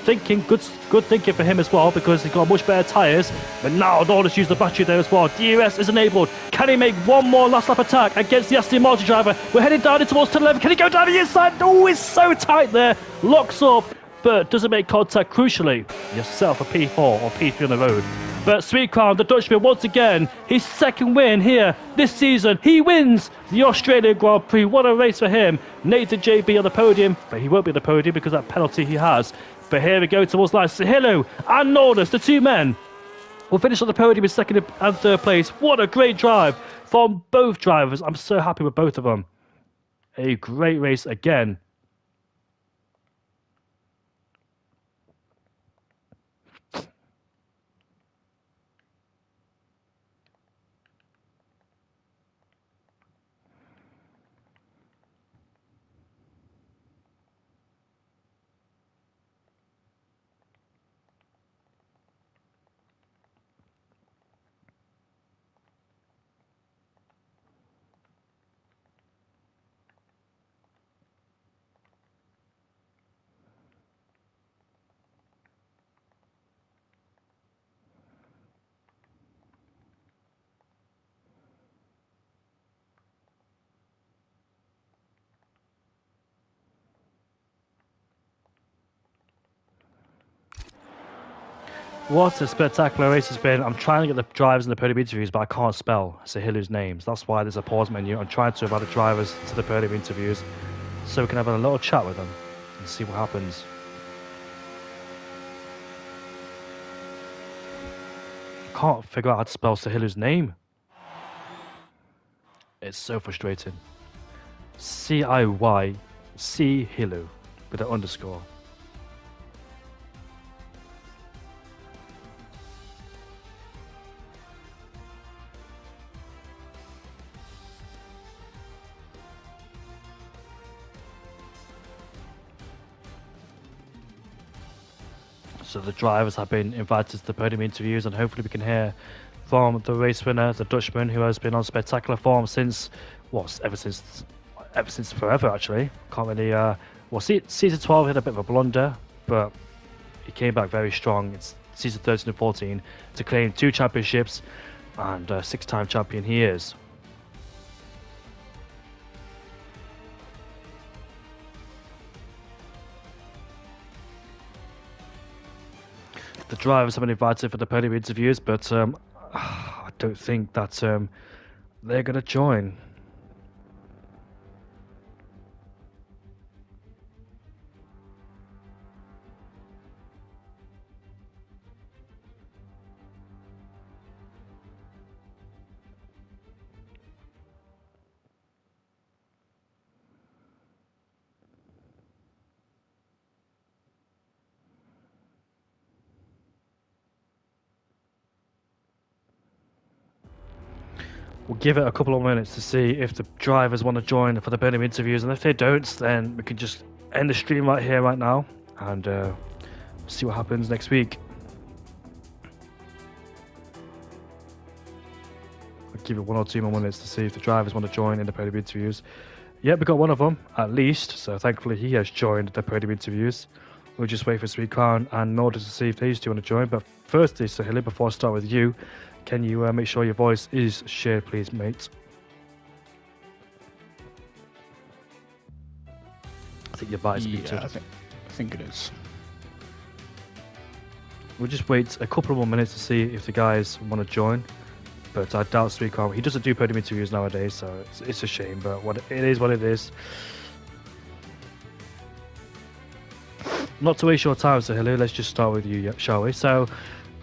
Thinking, good thinking for him as well, because he's got much better tyres. But now Nordis used the battery there as well. DRS is enabled. Can he make one more last lap attack against the Aston Martin driver? We're heading down towards turn 11. Can he go down the inside? Oh, it's so tight there. Locks up, but doesn't make contact. Crucially, yourself a P4 or P3 on the road. But Sweet Crown, the Dutchman, once again, his second win here this season. He wins the Australian Grand Prix. What a race for him. Nathan JB on the podium, but he won't be on the podium because of that penalty he has. But here we go towards line. Sahilo and Nordis, the two men, will finish on the podium in second and third place. What a great drive from both drivers. I'm so happy with both of them. A great race again. What a spectacular race it's been. I'm trying to get the drivers in the podium interviews, but I can't spell Sahilu's names. That's why there's a pause menu. I'm trying to invite the drivers to the podium interviews so we can have a little chat with them and see what happens. I can't figure out how to spell Sahilu's name. It's so frustrating. C-I-Y C-Hilu with an underscore. So the drivers have been invited to the podium interviews, and hopefully we can hear from the race winner, the Dutchman, who has been on spectacular form since, ever since forever actually. Can't really, season 12 had a bit of a blunder, but he came back very strong. It's season 13 and 14 to claim 2 championships, and 6-time champion he is. The drivers have been invited for the podium interviews, but I don't think that they're going to join. We'll give it a couple of minutes to see if the drivers want to join for the podium interviews, and if they don't, then we can just end the stream right here, right now, and see what happens next week. I'll give it 1 or 2 more minutes to see if the drivers want to join in the podium interviews. Yeah, we got one of them at least, so thankfully he has joined the podium interviews. We'll just wait for Sweet Crown and Nordis to see if these two want to join. But firstly, Sahili, before I start with you, can you make sure your voice is shared, please, mate? I think your voice is muted. I think it is. We'll just wait a couple more minutes to see if the guys want to join. But I doubt Sweet Crown. He doesn't do podium interviews nowadays, so it's a shame. But it is what it is. Not to waste your time, Sahili, let's just start with you, shall we? So,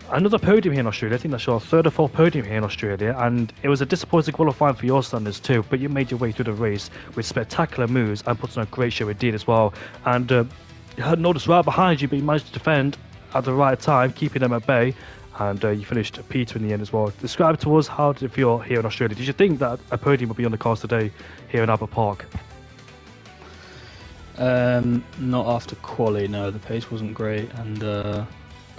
another podium here in Australia. I think that's your 3rd or 4th podium here in Australia, and it was a disappointing qualifying for your standards too, but you made your way through the race with spectacular moves and put on a great show indeed as well. And you had Nordis right behind you, but you managed to defend at the right time, keeping them at bay, and you finished P2 in the end as well. Describe to us, how did it feel here in Australia? Did you think that a podium would be on the cards today here in Albert Park? Not after quali, no. The pace wasn't great, and the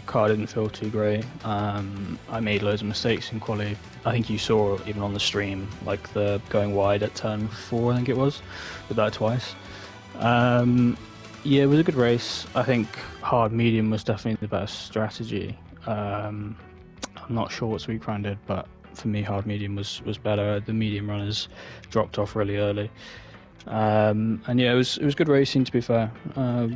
car didn't feel too great. I made loads of mistakes in quali. I think you saw even on the stream, like the going wide at turn 4, I think it was, with that twice. Yeah, it was a good race. I think hard medium was definitely the best strategy. I'm not sure what Sweetcrown did, but for me, hard medium was better. The medium runners dropped off really early. And yeah, it was good racing, to be fair.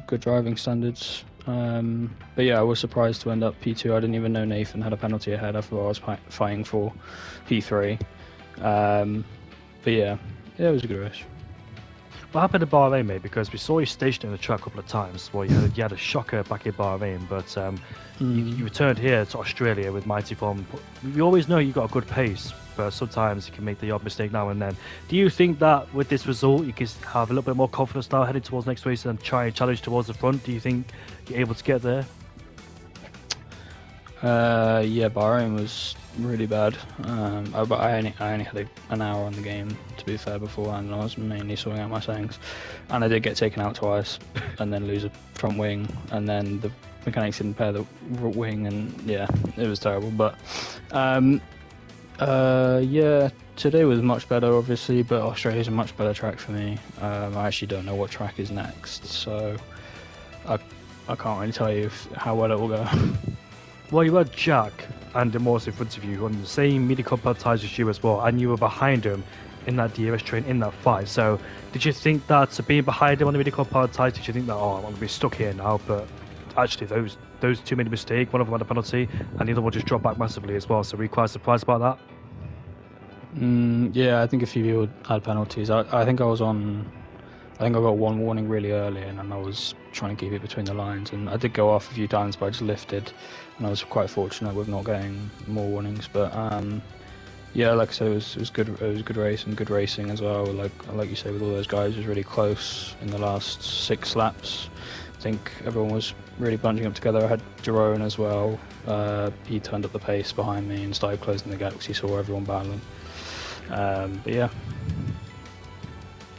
Good driving standards. But yeah, I was surprised to end up P2. I didn't even know Nathan had a penalty ahead. I thought I was fighting for P3. But yeah, it was a good race. What happened at Bahrain, mate? Because we saw you stationed in the track a couple of times. Well, you had a shocker back in Bahrain, but you returned here to Australia with Mighty Form. We always know you got a good pace, but sometimes you can make the odd mistake now and then. Do you think that with this result, you can have a little bit more confidence now heading towards next race and try and challenge towards the front? Do you think you're able to get there? Yeah, Bahrain was really bad. I only had an hour on the game, to be fair, beforehand, and I was mainly sorting out my settings. And I did get taken out twice, and then lose a front wing, and then the mechanics didn't pair the wing, and yeah, it was terrible. But yeah, today was much better, obviously, but Australia's a much better track for me. I actually don't know what track is next, so I can't really tell you how well it will go. Well, you had Jack and Demorse in front of you on the same mini compact tyres as you as well, and you were behind him in that DRS train in that fight. So, did you think that being behind him on the mini compact tyres, did you think that, oh, I'm going to be stuck here now? But actually, those two made a mistake. One of them had a penalty, and the other one just dropped back massively as well. So, were you quite surprised about that? Yeah, I think a few people had penalties. I think I got one warning really early, and then I was trying to keep it between the lines, and I did go off a few times, but I just lifted, and I was quite fortunate with not getting more warnings. But yeah, like I said, it was good. It was a good race and good racing as well. Like you say, with all those guys, it was really close in the last 6 laps. I think everyone was really bunching up together. I had Jerome as well. He turned up the pace behind me and started closing the gap because he saw everyone battling. But yeah.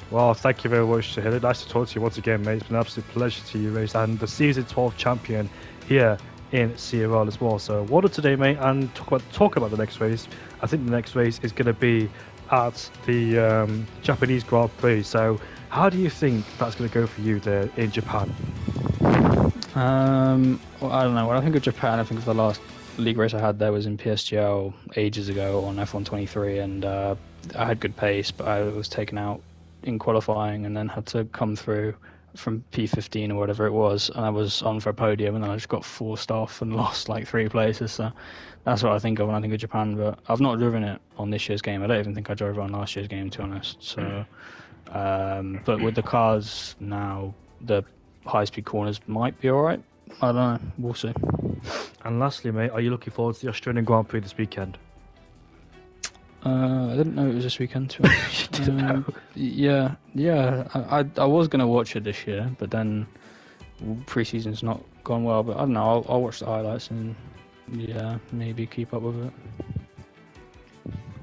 Well, thank you very much, Shahid. Nice to talk to you once again, mate. It's been an absolute pleasure to you, race, and the season 12 champion here in CRL as well. So, well done today, mate, and talk about the next race. I think the next race is going to be at the Japanese Grand Prix. So, how do you think that's going to go for you there in Japan? Well, I don't know. When I think of Japan, I think of the last league race I had there was in PSGL ages ago on F123, and I had good pace, but I was taken out in qualifying and then had to come through from P15 or whatever it was, and I was on for a podium, and then I just got forced off and lost like 3 places. So that's what I think of when I think of Japan, but I've not driven it on this year's game. I don't even think I drove it on last year's game, to be honest. So but with the cars now, the high-speed corners might be alright. I don't know, we'll see. And lastly, mate, are you looking forward to the Australian Grand Prix this weekend? I didn't know it was this weekend, to be honest. You didn't know? Yeah. I was going to watch it this year, but then pre-season's not gone well. But I don't know, I'll watch the highlights and yeah, maybe keep up with it.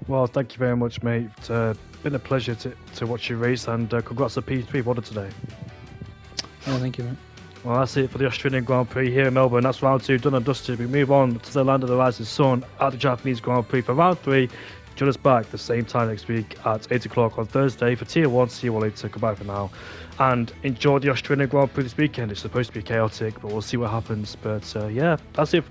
Well, thank you very much, mate. It's been a pleasure to watch you race, and congrats on P3 water today. Yeah, thank you, mate. Well, that's it for the Australian Grand Prix here in Melbourne. That's round 2 done and dusted. We move on to the land of the rising sun at the Japanese Grand Prix for round 3. Join us back the same time next week at 8 o'clock on Thursday for Tier 1. See you all later. Goodbye for now. And enjoy the Australian Grand Prix this weekend. It's supposed to be chaotic, but we'll see what happens. But yeah, that's it for now.